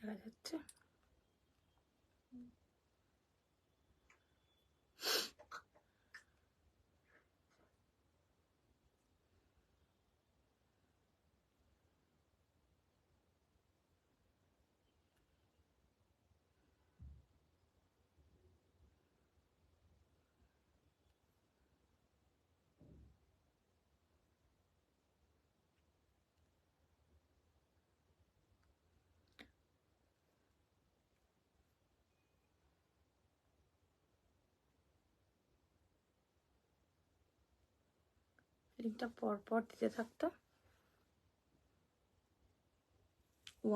দেখা যাচ্ছে? লিঙ্কটা পরপর দিতে থাকতো।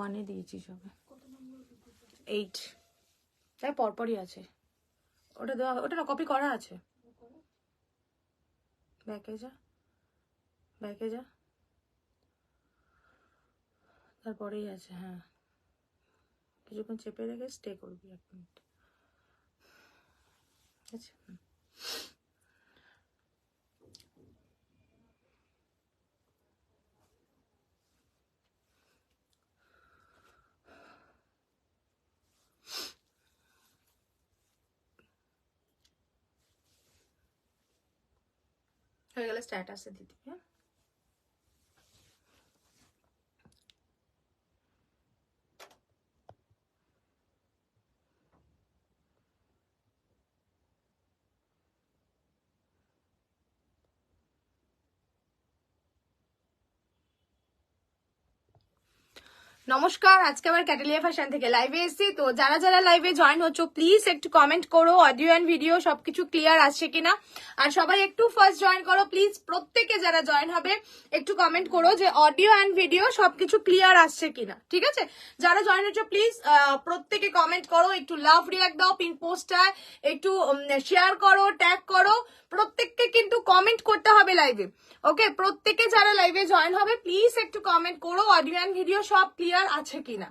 1-এ দিয়েছি সবে, 8 তাই পরপরই আছে। ওটা দেওয়া, ওটা না কপি করা আছে। ব্যাকে যা, ব্যাকে যা, তারপরেই আছে। হ্যাঁ, কিছুক্ষণ চেপে রেখে স্টে করবি 1 মিনিট। আচ্ছা, হয়ে গেলে স্ট্যাটাসে দিয়ে দিবি। হ্যাঁ, নমস্কার, আজকে আবার ক্যাটালিয়া ফ্যাশন থেকে লাইভে এসেছি। তো যারা যারা লাইভে জয়েন হচ্ছ প্লিজ একটু কমেন্ট করো অডিও অ্যান্ড ভিডিও সবকিছু ক্লিয়ার আসছে কিনা। আর সবাই একটু ফার্স্ট জয়েন করো প্লিজ। প্রত্যেকে যারা জয়েন হবে একটু কমেন্ট করো যে অডিও অ্যান্ড ভিডিও সবকিছু ক্লিয়ার আসছে কিনা, ঠিক আছে? যারা জয়েন হচ্ছ প্লিজ প্রত্যেকে কমেন্ট করো, একটু লাভ রিয়াক্ট দাও, পিন পোস্টার একটু শেয়ার করো, ট্যাগ করো। প্রত্যেককে কিন্তু কমেন্ট করতে হবে লাইভে। ওকে, প্রত্যেকে যারা লাইভে জয়েন হবে প্লিজ একটু কমেন্ট করো অডিও অ্যান্ড ভিডিও সব ক্লিয়ার আছে কিনা।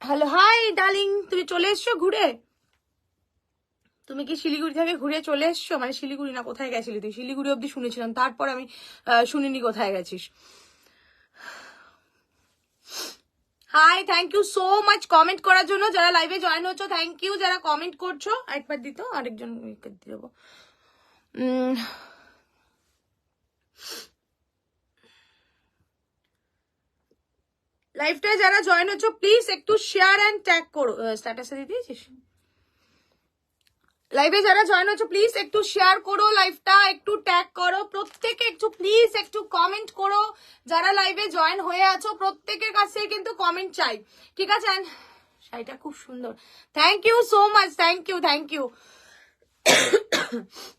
হ্যালো, হাই ডার্লিং, তুমি চলে এসছো ঘুরে? তুমি কি শিলিগুড়ি থেকে ঘুরে চলে এসছো? মানে শিলিগুড়ি না, কোথায় গেছিলি তুই? শিলিগুড়ি অব্দি শুনেছিলাম, তারপর আমি শুনিনি কোথায় গেছিস। Hi, thank you so much comment করার জন্য। যারা লাইভে জয়েন হচ্ছ থ্যাংক ইউ, যারা কমেন্ট করছো। একবার দিত, আরেকজন দিয়ে দেবো। লাইভটায় যারা জয়েন হচ্ছ প্লিজ একটু শেয়ার অ্যান্ড ট্যাগ করো। স্ট্যাটাসে দিয়ে দিয়েছিস? লাইভে যারা জয়েন হচ্ছে প্লিজ একটু শেয়ার করো লাইভটা, একটু ট্যাগ করো। প্রত্যেকে একটু প্লিজ একটু কমেন্ট করো। যারা লাইভে জয়েন হয়ে আছো প্রত্যেকের কাছে কিন্তু কমেন্ট চাই, ঠিক আছে? শাড়িটা খুব সুন্দর, thank you so much, thank you, thank you,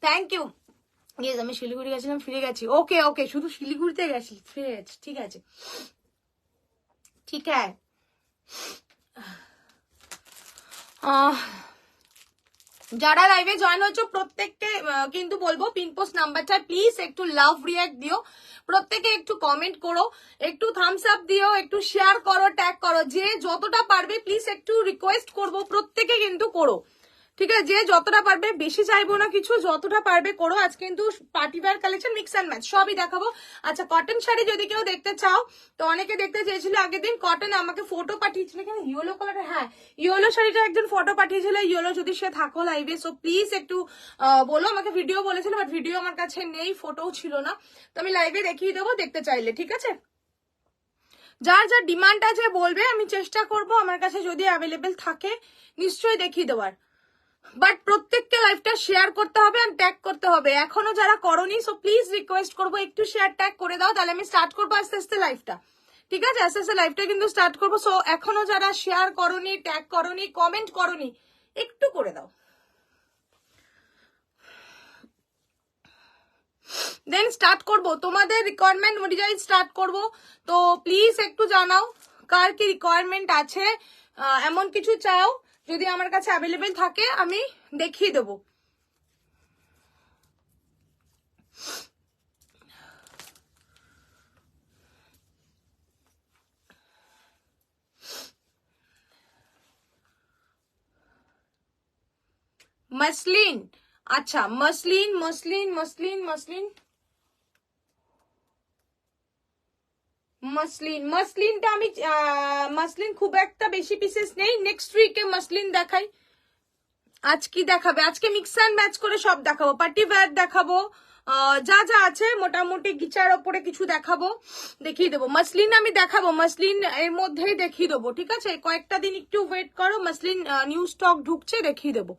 thank you. Yes, আমি শিলিগুড়ি গেছিলাম, ফিরে গেছি। ওকে ওকে, শুধু শিলিগুড়িতে গেছি, ফিরে গেছি, ঠিক আছে, ঠিক আছে। যারা লাইভে জয়েন হচ্ছে প্রত্যেককে কিন্তু বলবো পিন পোস্ট নাম্বারটা প্লিজ একটু লাভ রিয়াক্ট দিও। প্রত্যেকে একটু কমেন্ট করো, একটু থামস আপ দিও, একটু শেয়ার করো, ট্যাগ করো। যে যতটা পারবে প্লিজ একটু রিকোয়েস্ট করবো, প্রত্যেকে কিন্তু করো, ঠিক আছে? যে যতটা পারবে, বেশি চাইবো না কিছু, যতটা পারবে করো। আজ কিন্তু party wear collection mix and match সবই দেখাবো। আচ্ছা, কটন শাড়ি যদি কেউ দেখতে চাও, তো অনেকে দেখতে চেয়েছিল আগের দিন কটন, আমাকে ফটো পাঠিয়েছিল এখানে ইয়েলো কালারের। হ্যাঁ, ইয়েলো শাড়িটা একজন ফটো পাঠিয়েছিল, ইয়েলো যদি সে থাকো লাইভে, সো প্লিজ একটু বলো। আমাকে ভিডিও বলেছিল, বাট ভিডিও আমার কাছে নেই, ফটোও ছিল না, তো আমি লাইভে দেখিয়ে দেবো দেখতে চাইলে, ঠিক আছে? যার যার ডিমান্ড আছে বলবে, আমি চেষ্টা করব আমার কাছে যদি অ্যাভেলেবেল থাকে নিশ্চয়ই দেখিয়ে দেওয়ার। বাট প্রত্যেককে লাইভটা শেয়ার করতে হবে আর ট্যাগ করতে হবে। এখনো যারা করনি, সো প্লিজ রিকোয়েস্ট করবো একটু শেয়ার ট্যাগ করে দাও, তাহলে আমি স্টার্ট করবো আস্তে আস্তে লাইভটা, ঠিক আছে? আস্তে আস্তে লাইভটা কিন্তু স্টার্ট করবো। সো এখনো যারা শেয়ার করনি, ট্যাগ করনি, কমেন্ট করনি, একটু করে দাও, দেন স্টার্ট করব। তোমাদের রিকোয়ারমেন্ট অনুযায়ী স্টার্ট করব। তো প্লিজ একটু জানাও কার কি রিকোয়ারমেন্ট আছে, এমন কিছু চাও যদি আমার কাছে অ্যাভেলেবেল থাকে আমি দেখিয়ে দেবো। মসলিন, আচ্ছা, মসলিন মসলিন মসলিন মসলিন মাসলিনটা আমি মাসলিন খুব একটা বেশি পিসেস নেই, নেক্সট উইকে মাসলিন দেখাই। আজ কি দেখাবে? আজকে মিক্স অ্যান্ড ম্যাচ করে সব দেখাবো, পার্টি ওয়্যার দেখাবো, যা যা আছে মোটামুটি গিচার ওপরে কিছু দেখাবো, দেখিয়ে দেবো। মাসলিন আমি দেখাবো, মাসলিন এর মধ্যেই দেখিয়ে দেবো, ঠিক আছে? কয়েকটা দিন একটু ওয়েট করো, মাসলিন নিউ স্টক ঢুকছে, দেখিয়ে দেবো।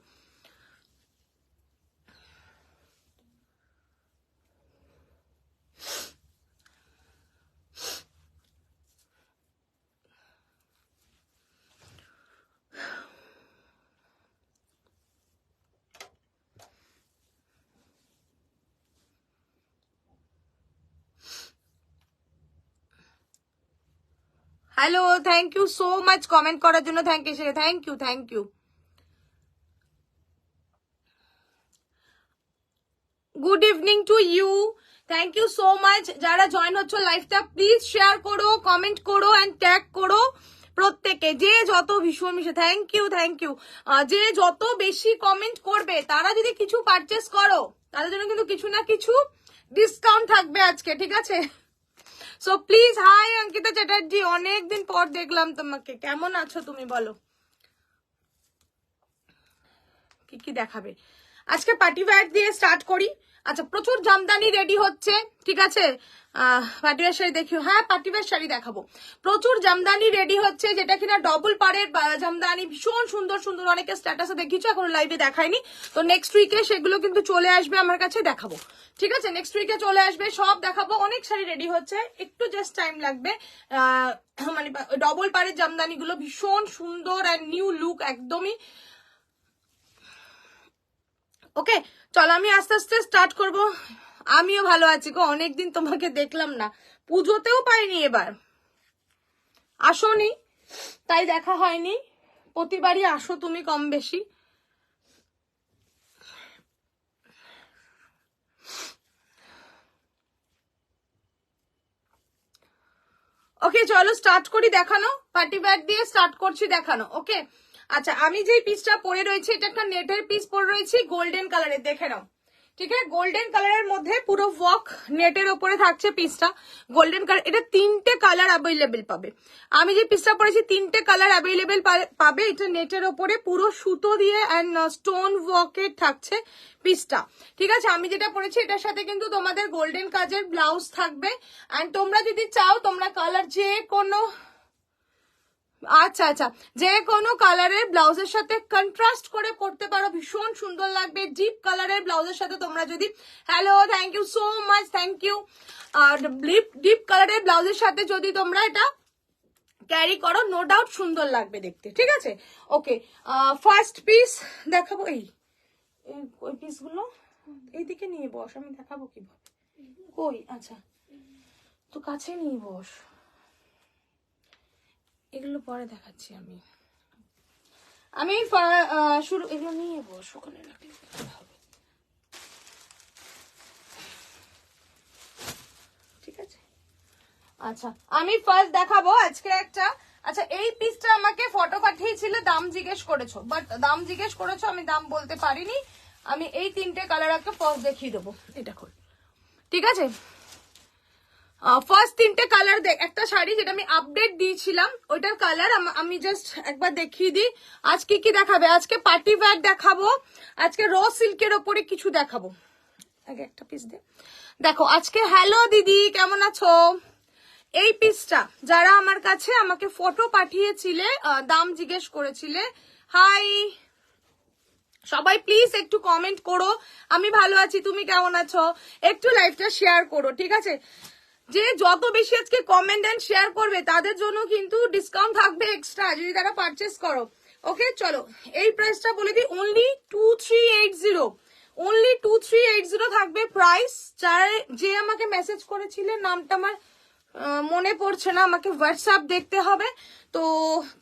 Hello, thank you so much comment করার জন্য, thank you, thank you. Good evening to you, thank you so much. যারা জয়েন হচ্ছে লাইভটা প্লিজ শেয়ার করো, কমেন্ট করো অ্যান্ড ট্যাগ করো প্রত্যেকে, যে যত ভীষণ ভীষণ থ্যাংক ইউ। যে যত বেশি কমেন্ট করবে, তারা যদি কিছু পারচেস করো, তাদের জন্য কিন্তু কিছু না কিছু ডিসকাউন্ট থাকবে আজকে, ঠিক আছে? So please, hi Ankita Chatterjee, অনেকদিন পর দেখলাম তোমাকে, কেমন আছো তুমি বলো? কি কি দেখাবে আজকে? পার্টি ওয়্যার দিয়ে স্টার্ট করি। আচ্ছা, প্রচুর জামদানি রেডি হচ্ছে, ঠিক আছে? পার্টি ওয়্যার শাড়ি দেখিও, হ্যাঁ পার্টি ওয়্যার শাড়ি দেখাবো। প্রচুর জামদানি রেডি হচ্ছে, যেটা কিনা ডবল পাড়ের জামদানি, ভীষণ সুন্দর সুন্দর, অনেকে স্ট্যাটাসে দেখিয়েছো, এখন লাইভে দেখায়নি। তো নেক্সট উইকে সেগুলো কিন্তু চলে আসবে আমার কাছে, দেখাবো, ঠিক আছে? নেক্সট উইকে চলে আসবে, সব দেখাবো। অনেক শাড়ি রেডি হচ্ছে, একটু জাস্ট টাইম লাগবে। মানে ডবল পাড়ের জামদানি গুলো ভীষণ সুন্দর অ্যান্ড নিউ লুক একদমই। ওকে, চলো আমি আস্তে আস্তে স্টার্ট করব। আমিও ভালো আছি গো, অনেকদিন তোমাকে দেখলাম না, পুজোতেও পাইনি, এবার আসোনি, তাই দেখা হয়নি। প্রতিবারই আসো তুমি কম বেশি। ওকে, চলো স্টার্ট করি দেখানো, পার্টি ওয়্যার দিয়ে স্টার্ট করছি দেখানো। ওকে, আচ্ছা, আমি যে পিসটা পরে রয়েছে, এটা একটা নেটের পিস পরে রয়েছি, গোল্ডেন কালারের, দেখে নাও, ঠিক আছে? গোল্ডেন কালারের মধ্যে পুরো ওয়ার্ক নেটের ওপরে থাকছে পিসটা, গোল্ডেন কালার। এটা 3টে কালার অ্যাভেলেবেল পাবে। আমি যে পিসটা পরেছি 3টে কালার অ্যাভেলেবেল পাবে। এটা নেটের ওপরে পুরো সুতো দিয়ে অ্যান্ড স্টোন ওয়ার্কের থাকছে পিসটা, ঠিক আছে? আমি যেটা পরেছি এটার সাথে কিন্তু তোমাদের গোল্ডেন কাজের ব্লাউজ থাকবে। অ্যান্ড তোমরা যদি চাও, তোমরা কালার যে কোনো, আচ্ছা আচ্ছা, যে কোনো কালারের ব্লাউজের সাথে কন্ট্রাস্ট করে পরতে পারো, ভীষণ সুন্দর লাগবে। ডিপ কালারের ব্লাউজের সাথে তোমরা যদি, hello, thank you so much, thank you. Deep কালারের ব্লাউজের সাথে যদি তোমরা এটা ক্যারি করো, নো ডাউট সুন্দর লাগবে দেখতে, ঠিক আছে? ওকে, ফার্স্ট পিস দেখাবো। ওই পিসগুলো এইদিকে নিয়ে বস, আমি দেখাবো কিভাবে। কই? আচ্ছা, তো কাছে নিয়ে বস, এগুলো পরে দেখাচ্ছি আমি। শুরু, এগুলো নিয়ে বস, ওখানে রাখলে হবে, ঠিক আছে? আচ্ছা, আমি ফার্স্ট দেখাবো আজকে একটা। আচ্ছা, এই পিসটা আমাকে ফটো পাঠিয়েছিল, দাম জিজ্ঞেস করেছো, বাট দাম জিজ্ঞেস করেছো, আমি দাম বলতে পারিনি। আমি এই 3টে কালার একটা ফার্স্ট দেখিয়ে দেবো, এটা খোল, ঠিক আছে? ফার্স্ট 3টে কালার একটা শাড়ি যেটা আমি আপডেট দিয়েছিলাম, ওইটার কালার আমি জাস্ট একবার দেখিয়ে দিই। আজ কি কি দেখাবে? আজকে পার্টি ওয়্যার দেখাবো, আজকে র সিল্কের ওপরে কিছু দেখাবো। আগে একটা পিস দেখো আজকে। হ্যালো দিদি, কেমন আছো? এই পিসটা যারা আমার কাছে আমাকে ফটো পাঠিয়েছিলে, দাম জিজ্ঞেস করেছিলে, হাই সবাই, প্লিজ একটু কমেন্ট করো, আমি ভালো আছি, তুমি কেমন আছো, একটু লাইভটা শেয়ার করো, ঠিক আছে? যে যত বেশি আজকে কমেন্ট এন্ড শেয়ার করবে, তাদের জন্য কিন্তু ডিসকাউন্ট থাকবে এক্সট্রা, যদি তারা পারচেস করো। ওকে, চলো এই প্রাইসটা বলে দিই, অনলি 2380, অনলি 2380 থাকবে প্রাইস। যে আমাকে মেসেজ করেছিলেন, নামটা আমার মনে পড়ছে না, আমাকে হোয়াটসঅ্যাপ দেখতে হবে, তো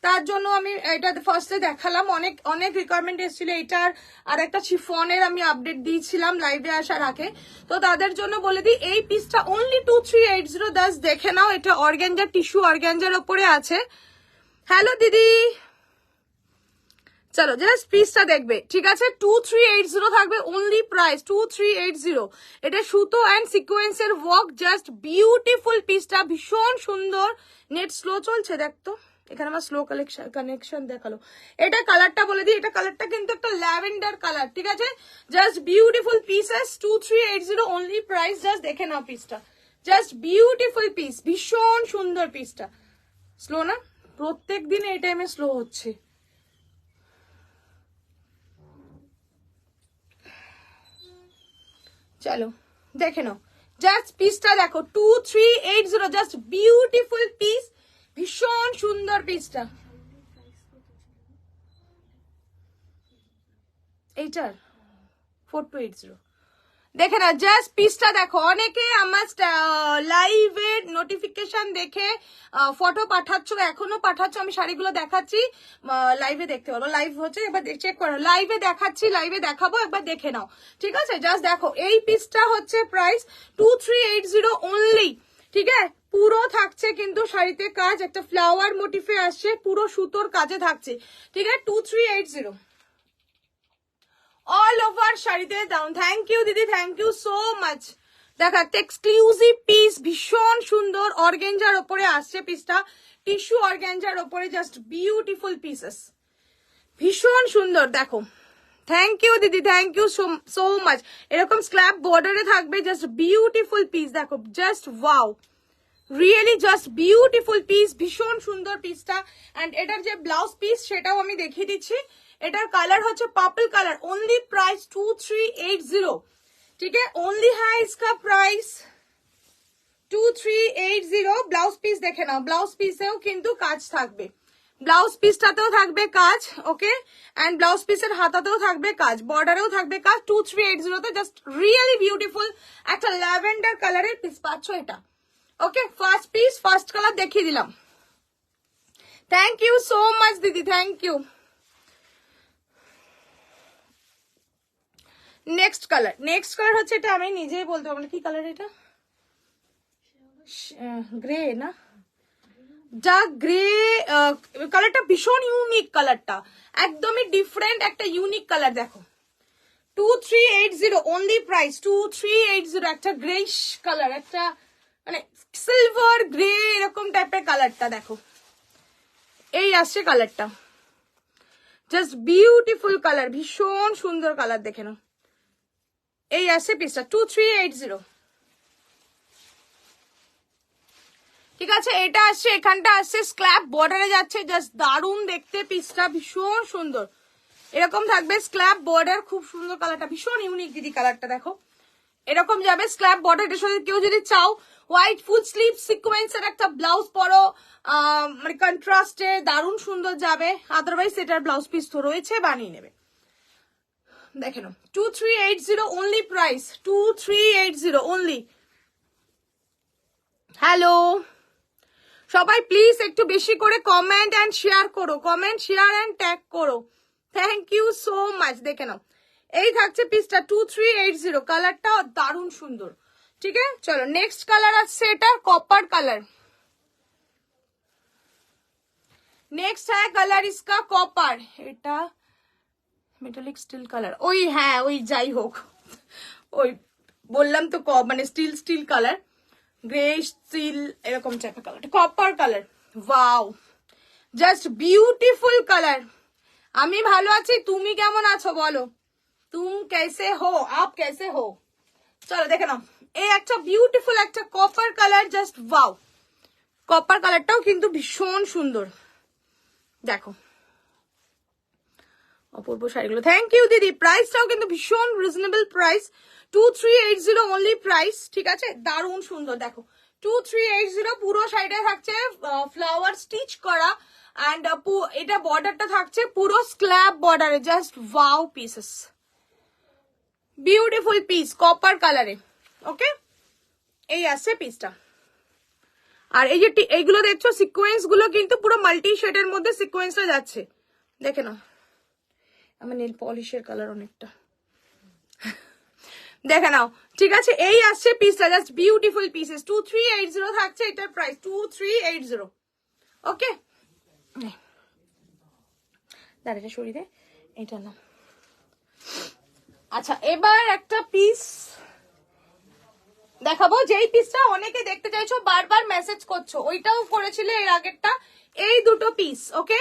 তার জন্য আমি এটা ফার্স্টে দেখালাম। অনেক অনেক রিকোয়ারমেন্ট এসেছিল এটার, আর একটা শিফনের আমি আপডেট দিয়েছিলাম লাইভে আসার আগে, তো তাদের জন্য বলে দিই এই পিসটা অনলি 2380। দাস দেখে নাও, এটা অর্গানজা, টিস্যু অর্গানজার ওপরে আছে। হ্যালো দিদি, চলো জাস্ট পিসটা দেখবে, ঠিক আছে? 2380 থাকবে অনলি প্রাইস 2380। এটা সুতো অ্যান্ড সিকোয়েন্সের ওয়ার্ক, জাস্ট বিউটিফুল পিসটা, ভীষণ সুন্দর। নেট স্লো চলছে দেখতো, এখানে আমার স্লো কানেকশন দেখালো। এটা কালারটা বলে দিই, এটা কালারটা কিন্তু একটা ল্যাভেন্ডার কালার, ঠিক আছে? Just beautiful pieces, 2380 only price. Just দেখে নাও পিসটা, জাস্ট বিউটিফুল পিস, ভীষণ সুন্দর পিসটা। স্লো না, প্রত্যেক দিন এই টাইমে স্লো হচ্ছে। চলো দেখে নাও, জাস্ট পিসটা দেখো 2380, জাস্ট বিউটিফুল পিস, ভীষণ সুন্দর পিসটা। এইটার 4280 দেখে না, জাস্ট পিসটা দেখো। অনেকে আমার লাইভের নোটিফিকেশন দেখে ফটো পাঠাচ্ছ, এখনো পাঠাচ্ছ, আমি শাড়িগুলো দেখাচ্ছি, লাইভে দেখতে পারবো। লাইভ হচ্ছে, এবার চেক করো, লাইভে দেখাচ্ছি, লাইভে দেখাবো, একবার দেখে নাও, ঠিক আছে? জাস্ট দেখো, এই পিসটা হচ্ছে প্রাইস 2380 অনলি, ঠিক আছে? পুরো থাকছে কিন্তু শাড়িতে কাজ, একটা ফ্লাওয়ার মোটিফে আসছে, পুরো সুতোর কাজে থাকছে, ঠিক আছে? 2380 অল ওভার শাড়িতে দাম। থ্যাংক ইউ দিদি, থ্যাংক ইউ সো মাচ। দেখো একটা এক্সক্লুসিভ পিস, ভীষণ সুন্দর, অর্গেঞ্জার ওপরে আসছে পিসটা, টিস্যু অর্গেঞ্জার ওপরে, জাস্ট বিউটিফুল পিসেস, ভীষণ সুন্দর। দেখো, থ্যাংক ইউ দিদি, থ্যাংক ইউ সো মাচ। এরকম স্ল্যাব বর্ডারে থাকবে, জাস্ট বিউটিফুল পিস, দেখো just wow, really just beautiful piece, ভীষণ সুন্দর পিসটা। অ্যান্ড এটার যে ব্লাউজ পিস সেটাও আমি দেখিয়ে দিচ্ছি। এটার কালার হচ্ছে পার্পল কালার, ओनली प्राइस 2380, ठीक है? ओनली है इसका प्राइस 2380। ব্লাউজ পিস দেখে নাও, ব্লাউজ পিসেও কিন্তু কাজ থাকবে, ব্লাউজ পিসটাতেও থাকবে কাজ, ওকে? এন্ড ব্লাউজ পিসের হাতাতেও থাকবে কাজ, বর্ডারেও থাকবে কাজ। 2380 তে জাস্ট রিয়েলি বিউটিফুল একটা ল্যাভেন্ডার কালারের পিস পাচ্ছ এটা, okay? First piece, first colour দেখিয়ে দিলাম। থ্যাংক ইউ সো মাচ দিদি, thank you. Next colour, next colour হচ্ছে এটা, আমি নিজেই বলতে পারবো না কি কালার এটা, গ্রে না, ডার্ক গ্রে কালারটা, ভীষণ ইউনিক কালারটা, একদমই ডিফারেন্ট একটা ইউনিক কালার। দেখো 2380 অনলি প্রাইস 2380, একটা গ্রেইশ কালার, একটা মানে সিলভার গ্রে এরকম টাইপের কালারটা। দেখো এই আসছে কালারটা, জাস্ট বিউটিফুল কালার, ভীষণ সুন্দর কালার, দেখে নাও। এই আসছে পিসটা 2380, ঠিক আছে? এটা আসছে, এখানটা আসছে স্ক্ল্যাপ বর্ডারে যাচ্ছে, জাস্ট দারুণ দেখতে পিসটা, ভীষণ সুন্দর। এরকম থাকবে স্ক্ল্যাপ বর্ডার, খুব সুন্দর কালারটা, ভীষণ ইউনিক দিদি কালারটা। দেখো এরকম যাবে স্ক্ল্যাপ বর্ডারের সাথে, কেউ যদি চাও হোয়াইট ফুল স্লিভ সিকোয়েন্সের একটা ব্লাউজ পরো, মানে কন্ট্রাস্টে দারুণ সুন্দর যাবে। আদারওয়াইজ এটার ব্লাউজ পিস তো রয়েছে, বানিয়ে নেবে। দেখে নাও 2380 অনলি প্রাইস 2380 অনলি। হ্যালো সবাই, প্লিজ একটু বেশি করে কমেন্ট এন্ড শেয়ার করো, কমেন্ট শেয়ার এন্ড ট্যাগ করো। Thank you so much. দেখে নাও, এই থাকছে পিসটা 2380, কালারটা দারুণ সুন্দর, ঠিক আছে? চলো নেক্সট কালার আসছে, এটা কপার কালার। নেক্সট হ্যাঁ কালার ইসকা কপার, এটা মেটালিক স্টিল কালার, ওই হ্যাঁ ওই যাই হোক, ওই বললাম তো মানে steel steel colour, grey steel এরকম টাইপের colour, copper colour. Wow, just beautiful colour. আমি ভালো আছি, তুমি কেমন আছো বলো? তুম कैसे हो, आप कैसे हो? চলো দেখে নাও, এই একটা বিউটিফুল একটা copper colour, just wow. Copper কালারটাও কিন্তু ভীষণ সুন্দর, দেখো অপূর্ব শাড়িগুলো। থ্যাংক ইউ দিদি, প্রাইসটাও কিন্তু ভীষণ রিজনেবল প্রাইস, 2380 অনলি প্রাইস, ঠিক আছে? দারুণ সুন্দর, দেখো 2380, পুরো শাড়িটা থাকছে ফ্লাওয়ার স্টিচ করা, অ্যান্ড এটা বর্ডারটা থাকছে পুরো স্ল্যাব বর্ডারে, just wow pieces, beautiful piece copper কালারে, ওকে? এই আসছে পিসটা। আর এই যে এইগুলো দেখছো সিকোয়েন্স গুলো কিন্তু পুরো মাল্টি শেডের মধ্যে সিকোয়েন্সটা যাচ্ছে, দেখে নাও। আমার নেল পলিশের কালার অনেকটা, দেখে নাও, ঠিক আছে? এই আসছে পিসটা, জাস্ট বিউটিফুল পিসেস, 2380 থাকছে এটার প্রাইস 2380, ওকে? দাঁড়াটা সরিয়ে দে। এটা না। আচ্ছা এবার একটা পিস দেখাবো, যেই পিসটা অনেকে দেখতে চাইছো, বারবার মেসেজ করছো, ওইটাও করেছিলে এর আগেরটা। এই দুটো পিস, ওকে,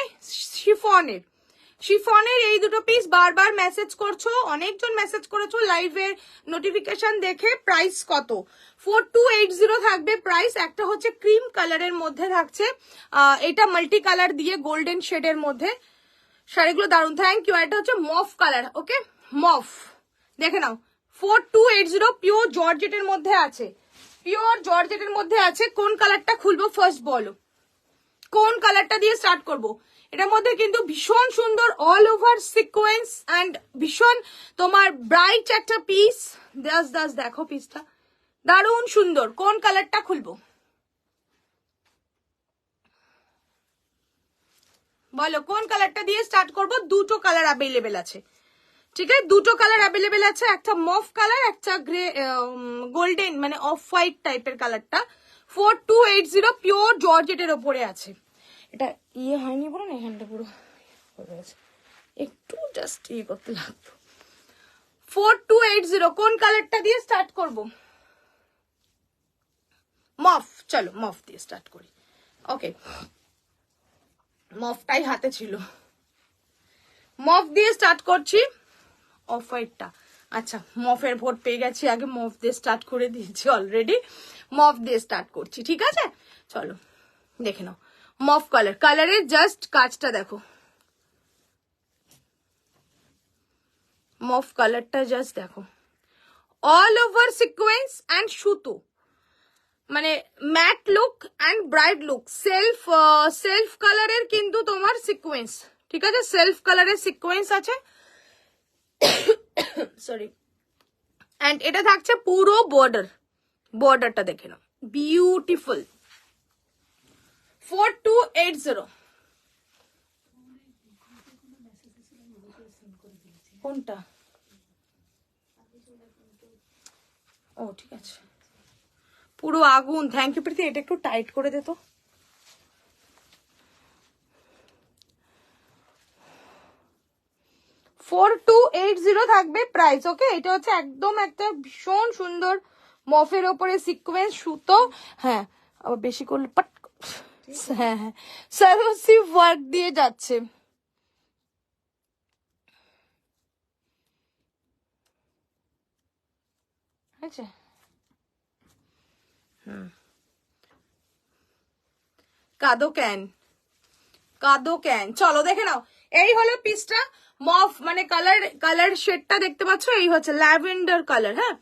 শিফনের শিফনের এই দুটো পিস বারবার মেসেজ করছো, অনেকজন মেসেজ করেছো লাইভের নোটিফিকেশন দেখে। প্রাইস কত? 4280 থাকবে প্রাইস। একটা হচ্ছে ক্রিম কালারের মধ্যে থাকছে, এটা মাল্টি কালার দিয়ে গোল্ডেন শেডের মধ্যে। শাড়িগুলো দারুন, থ্যাংক ইউ। এটা হচ্ছে মফ কালার, ওকে, মফ, দেখে নাও। 4280 পিওর জর্জেটের মধ্যে আছে, পিওর জর্জেটের মধ্যে আছে। কোন কালারটা খুলবো ফার্স্ট বলো, কোন কালারটা দিয়ে স্টার্ট করব? এটার মধ্যে কিন্তু ভীষণ সুন্দর অল ওভার সিকোয়েন্স অ্যান্ড ভীষণ তোমার ব্রাইট একটা পিস। দাস দেখো পিসটা দারুণ সুন্দর। কোন কালারটা খুলবো বলো, কোন কালারটা দিয়ে স্টার্ট করব? দুটো কালার অ্যাভেলেবেল আছে, ঠিক আছে, দুটো কালার অ্যাভেলেবেল আছে, একটা মফ কালার, একটা গ্রে গোল্ডেন মানে অফ হোয়াইট টাইপের কালারটা। 4280 পিওর জর্জেটের ওপরে আছে। এটা ইয়ে হয়নি বলো না, এখানটা পুরো একটু জাস্ট ইয়ে করতে লাগতো। 4280 কোন কালারটা দিয়ে স্টার্ট করব? মফ, চলো মফ দিয়ে স্টার্ট করি। ওকে, মফটাই হাতে ছিল, মফ দিয়ে স্টার্ট করছি। অফ হোয়াইটটা, আচ্ছা মফের ভোট পেয়ে গেছি, আগে মফ দিয়ে স্টার্ট করে দিয়েছি অলরেডি, মফ দিয়ে স্টার্ট করছি, ঠিক আছে। চলো দেখে নাও, মফ কালার, কালারের জাস্ট কাজটা দেখো, মফ কালারটা জাস্ট দেখো, অল ওভার সিকোয়েন্স অ্যান্ড সুতো, মানে matte look and bright look. Self কালারের কিন্তু তোমার সিকোয়েন্স, ঠিক আছে, সেলফ কালারের সিকোয়েন্স আছে, সরি। অ্যান্ড এটা থাকছে পুরো বর্ডার, বর্ডারটা দেখে নাও, বিউটিফুল। 4280 কোনটা? ও ঠিক আছে, পুরো আগুন। থ্যাংক ইউ প্রীতি, এটা একটু টাইট করে দে তো। $4280 থাকবে প্রাইস, ওকে। এটা হচ্ছে একদম একটা ভীষণ সুন্দর মফের ওপরে সিকোয়েন্স সুতো, হ্যাঁ আবার বেশি করলে পাট, হ্যাঁ হ্যাঁ, সার্ভিসিভ ওয়ার্ক দিয়ে যাচ্ছে। আচ্ছা কাদো ক্যান, কাদো ক্যান, চলো দেখে নাও। এই হলো পিসটা, মফ মানে কালার শেডটা দেখতে পাচ্ছ, এই হচ্ছে ল্যাভেন্ডার কালার, হ্যাঁ।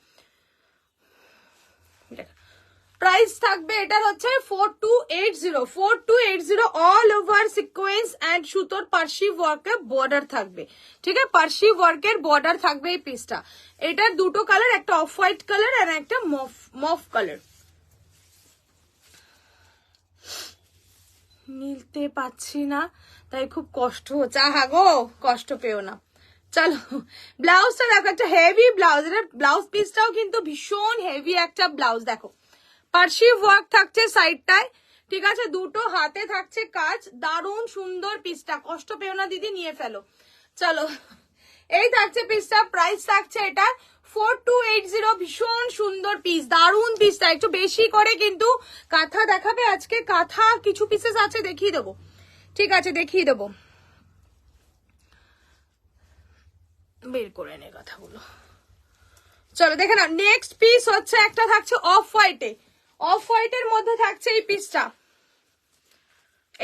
প্রাইস থাকবে এটার হচ্ছে 4280 অল ওভার সিকোয়েন্স অ্যান্ড সুতোর পার্সি ওয়ার্কের বর্ডার থাকবে, ঠিক আছে, পার্সি ওয়ার্কের বর্ডার থাকবে এই পিসটা। এটার দুটো কালার, একটা অফ হোয়াইট কালার আর একটা মফ কালার। নিতে পাচ্ছি না তাই খুব কষ্ট হচ্ছে, আহা গো কষ্ট পেও না। চলো ব্লাউজটা দেখো, একটা হেভি ব্লাউজ, এটা ব্লাউজ পিসটাও কিন্তু ভীষণ হেভি একটা ব্লাউজ। দেখো পার্সি ওয়ার্ক থাকছে সাইডটায়, ঠিক আছে, দুটো হাতে থাকছে কাজ, দারুণ সুন্দর পিসটা, কষ্ট পেও না দিদি, নিয়ে ফেলো। চলো এই থাকছে পিসটা, প্রাইস থাকছে এটা 4280, ভীষণ সুন্দর পিস, দারুণ পিসটা। একটু বেশি করে কিন্তু কাঁথা দেখাবে আজকে, কাঁথা কিছু পিসেস আছে দেখিয়ে দেবো, ঠিক আছে দেখিয়ে দেবো, বের করে নে কথাগুলো। চলো দেখে না, নেক্সট পিস হচ্ছে একটা থাকছে অফ হোয়াইটে, অফ হোয়াইটের মধ্যে থাকছে এই পিসটা,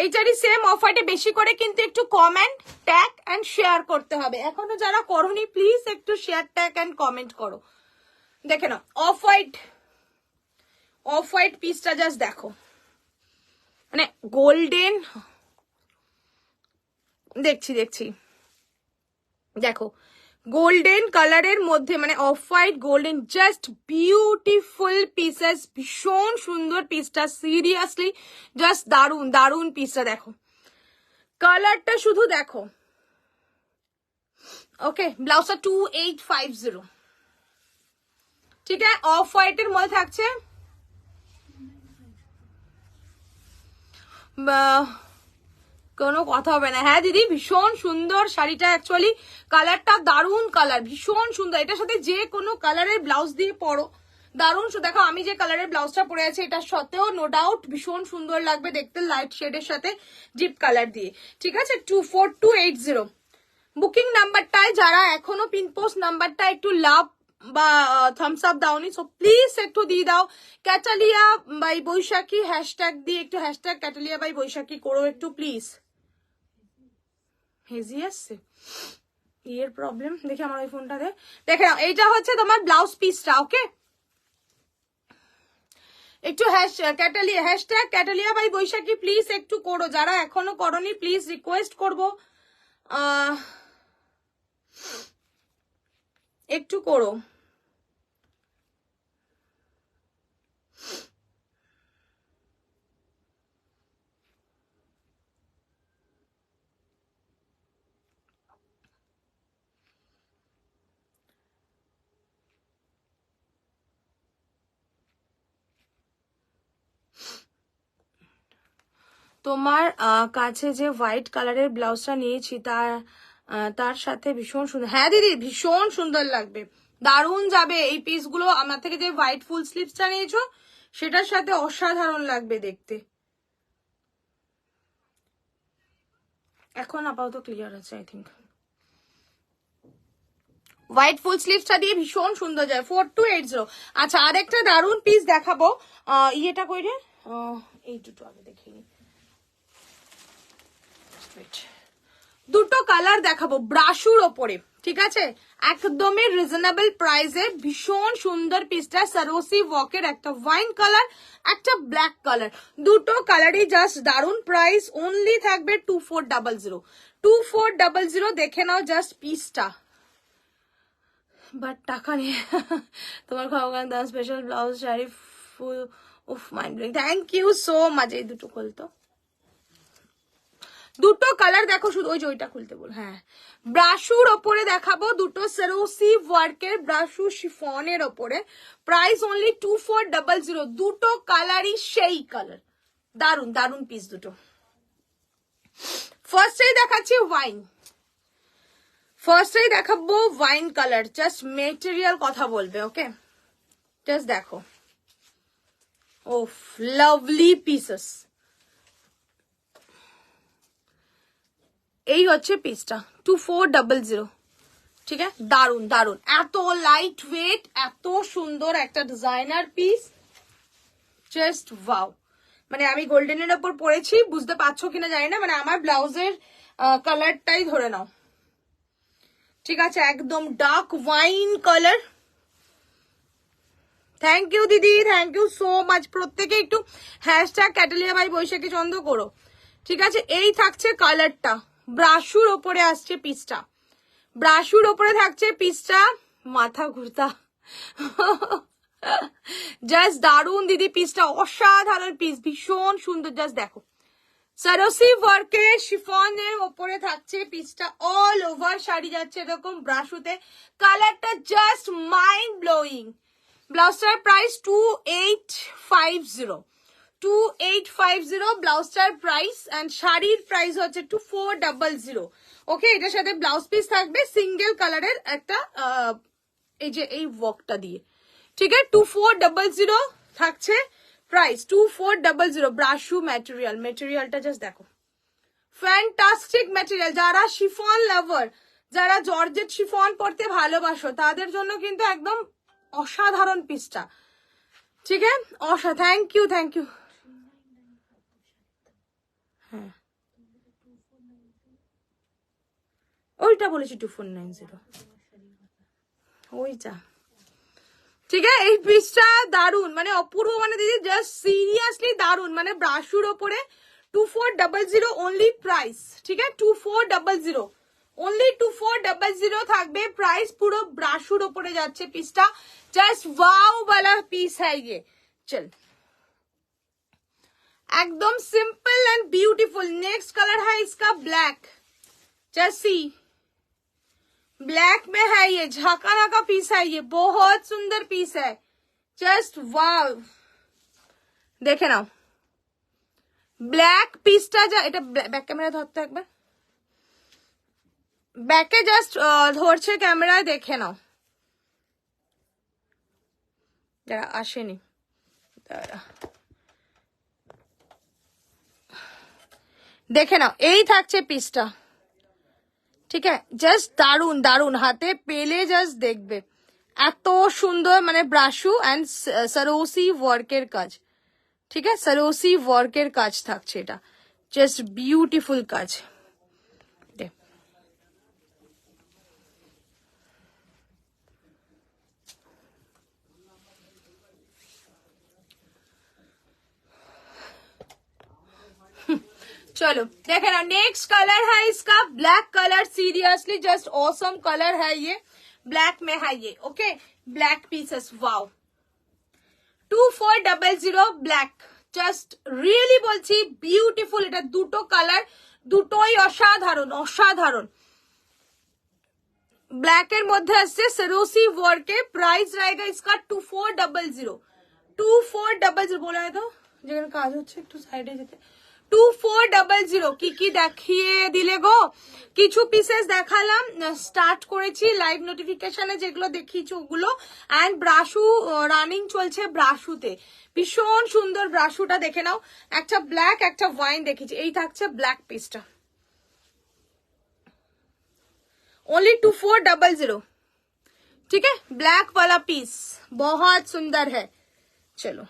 এইটারই সেম অফ হোয়াইটে। বেশি করে কিন্তু একটু কমেন্ট ট্যাগ এন্ড শেয়ার করতে হবে, এখনো যারা করোনি প্লিজ একটু শেয়ার ট্যাগ এন্ড কমেন্ট করো। দেখে নাও অফ হোয়াইট পিসটা জাস্ট দেখো, মানে গোল্ডেন, দেখছি দেখো গোল্ডেন কালারের মধ্যে, মানে off white golden, just beautiful pieces, ভীষণ সুন্দর পিসটা, সিরিয়াসলি জাস্ট দারুন দারুন পিসটা। দেখো কালারটা শুধু দেখো, ওকে। ব্লাউজটা 2850, ঠিক আছে, অফ হোয়াইটের মধ্যে থাকছে, কোনো কথা হবে না। হ্যাঁ দিদি, ভীষণ সুন্দর শাড়িটা, অ্যাকচুয়ালি কালারটা দারুণ কালার, ভীষণ সুন্দর। এটার সাথে যে কোনো কালারের ব্লাউজ দিয়ে পরো, দারুণ। দেখো আমি যে কালারের ব্লাউজটা পরে আছি এটার সাথেও নো ডাউট ভীষণ সুন্দর লাগবে দেখতে, লাইট শেডের সাথে ডিপ কালার দিয়ে। ঠিক আছে, 24280 বুকিং নাম্বারটায় যারা এখনো পিনপোস্ট নাম্বারটা একটু লাভ বা থামস আপ দাওনি, সো প্লিজ একটু দিয়ে দাও। ক্যাটালিয়া বাই বৈশাখী হ্যাশট্যাগ দিয়ে একটু হ্যাশট্যাগ ক্যাটালিয়া বাই বৈশাখী করো একটু প্লিজ। হেজি আসছে, ইয়ের প্রবলেম, দেখি আমার ওই ফোনটাতে। দেখে নাও, এইটা হচ্ছে তোমার ব্লাউজ পিসটা। ওকে, একটু হ্যাশট্যাগ ক্যাটালিয়া বাই বৈশাখী প্লিজ একটু করো, যারা এখনো করনি প্লিজ রিকোয়েস্ট করবো একটু করো। তোমার কাছে যে হোয়াইট কালারের ব্লাউজটা নিয়েছি তার সাথে ভীষণ সুন্দর। হ্যাঁ দিদি, ভীষণ সুন্দর লাগবে, দারুণ যাবে এই পিসগুলো। আমার থেকে যে হোয়াইট ফুল স্লিভসটা নিয়েছো সেটার সাথে অসাধারণ লাগবে দেখতে। এখন আপাতত ক্লিয়ার আছে আই থিঙ্ক। হোয়াইট ফুল স্লিভসটা দিয়ে ভীষণ সুন্দর যায়, 4280। আচ্ছা, আরেকটা দারুণ পিস দেখাবো। ইয়েটা কই রে, এই দুটো আগে দেখিনি। দুটো কালার দেখাবো ব্রাশুর ওপরে, ঠিক আছে, একদমই রিজনেবল প্রাইসে ভীষণ সুন্দর পিসটা। সারোসি ওয়াকের একটা ওয়াইন কালার, একটা ব্ল্যাক কালার, দুটো কালারই জাস্ট দারুন। প্রাইস অনলি থাকবে 2400। 2400 দেখে নাও জাস্ট পিসটা, বাট টাকা নেই। তোমার খাওয়ান দাম স্পেশাল ব্লাউজ শাড়ি ফুল, উফ mind blowing, thank you so much. এই দুটো খুলতো, দুটো কালার দেখো শুধু, ওই যে ওইটা খুলতে বল। হ্যাঁ, ব্রাশুর ওপরে দেখাবো দুটো সেরোসি ওয়ার্কের ব্রাশু শিফনের ওপরে, প্রাইস অনলি 2400। দুটো কালারই সেই কালার, দারুন দারুন পিস দুটো। ফার্স্টেই দেখাচ্ছি ওয়াইন, ফার্স্টেই দেখাবো ওয়াইন কালার, জাস্ট মেটেরিয়াল কথা বলবে। ওকে, জাস্ট দেখো, ওফ লাভলি পিসেস। এই হচ্ছে পিসটা 2400, ঠিক আছে, দারুন দারুন, এত লাইট ওয়েট, এত সুন্দর একটা ডিজাইনার পিস, জাস্ট ওয়াও। মানে আমি গোল্ডেনের ওপর পরেছি, বুঝতে পারছো কিনা জানি না, মানে আমার ব্লাউজের কালারটাই ধরে নাও, ঠিক আছে, একদম dark wine colour. Thank you দিদি, থ্যাংক ইউ সো মাচ। প্রত্যেকে একটু হ্যাশট্যাগ ক্যাটালিয়া বাই বৈশাখী চন্দ করো, ঠিক আছে। এই থাকছে কালারটা, ব্রাশুর ওপরে আসছে পিসটা, ব্রাশুর ওপরে থাকছে পিসটা, মাথা ঘুরতা, জাস্ট দারুন দিদি পিসটা, অসাধারণ পিস, ভীষণ সুন্দর। জাস্ট দেখো, সারোসি ওয়ার্কে শিফনের ওপরে থাকছে পিসটা, অল ওভার শাড়ি যাচ্ছে এরকম ব্রাশুতে, কালারটা জাস্ট মাইন্ড ব্লোয়িং। ব্লাউজটার প্রাইস 2850, 2850 ব্লাউজটার প্রাইস, এন্ড শাড়ির প্রাইস হচ্ছে 2400। ওকে, এটার সাথে ব্লাউজ পিস থাকবে সিঙ্গেল কালারের একটা, এই যে এই ওয়ার্কটা দিয়ে, ঠিক আছে, 2400 থাকছে প্রাইস, 2400। ব্রাশু ম্যাটেরিয়াল, ম্যাটেরিয়ালটা জাস্ট দেখো, ফ্যান্টাস্টিক ম্যাটেরিয়াল। যারা শিফন লাভার, যারা জর্জেট শিফন পরতে ভালোবাসো তাদের জন্য কিন্তু একদম অসাধারণ পিসটা, ঠিক আছে। Thank you, thank you. হ্যাঁ, ওইটা বলেছি 2490, ওইটা, ঠিক আছে। এই পিসটা দারুন, মানে অপূর্ব, মানে দিদি জাস্ট সিরিয়াসলি দারুন, মানে ব্রাশুর ওপরে 2400 অনলি প্রাইস, ঠিক আছে, 2400 অনলি, 2400 থাকবে প্রাইস, পুরো ব্রাশুর ওপরে যাচ্ছে পিসটা, জাস্ট ওয়াও वाला পিস है ये। चल, एकदम simple and beautiful. Next colour है इसका ब्लैक, जस्ट सी, ब्लैक में है ये, झाकाना का पीस है ये, बहुत सुंदर पीस है, जस्ट वाव। देखे ना, ব্ল্যাক পিসটা যা, এটা ব্যাক ক্যামেরা ধরতো একবার, ব্যাকে জাস্ট ধরছে ক্যামেরায়, দেখে নাও যারা আসেনি। দেখে নাও, এই থাকছে পিসটা, ঠিক আছে? জাস্ট দারুন দারুন, হাতে পেলে জাস্ট দেখবে এত সুন্দর, মানে ব্রাশু অ্যান্ড সরোসি ওয়ার্কের কাজ, ঠিক আছে? সরোসি ওয়ার্কের কাজ থাকছে, এটা জাস্ট বিউটিফুল কাজ। चलो देखे ना, नेक्स्ट कलर है इसका black colour, seriously just awesome colour है ये, ब्लैक में है ये, okay black pieces, wow 2400 black, just really বলছি বিউটিফুল। এটা দুটো কালার, দুটোই অসাধারণ অসাধারণ। ब्लैक এর মধ্যে আসছে সরোসি ওয়ার্কে, প্রাইস रहेगा इसका 2400, 2400 বলা হয় তো, যেখানে কাজ হচ্ছে একটু সাইডে যেতে, 2400। কি কি দেখিয়ে দিলে গো, কিছু পিসেস দেখালাম, স্টার্ট করেছি লাইভ নোটিফিকেশনে, যেগুলো দেখিয়েছি ওগুলো, অ্যান্ড ব্রাশু রানিং চলছে, ব্রাশুতে ভীষণ সুন্দর ব্রাশুটা দেখে নাও। একটা ব্ল্যাক একটা ওয়াইন দেখিয়েছি, এই থাকছে ব্ল্যাক পিসটা, ओनली 2400, ठीक है? ब्लैक वाला पीस बहुत सुंदर है। चलो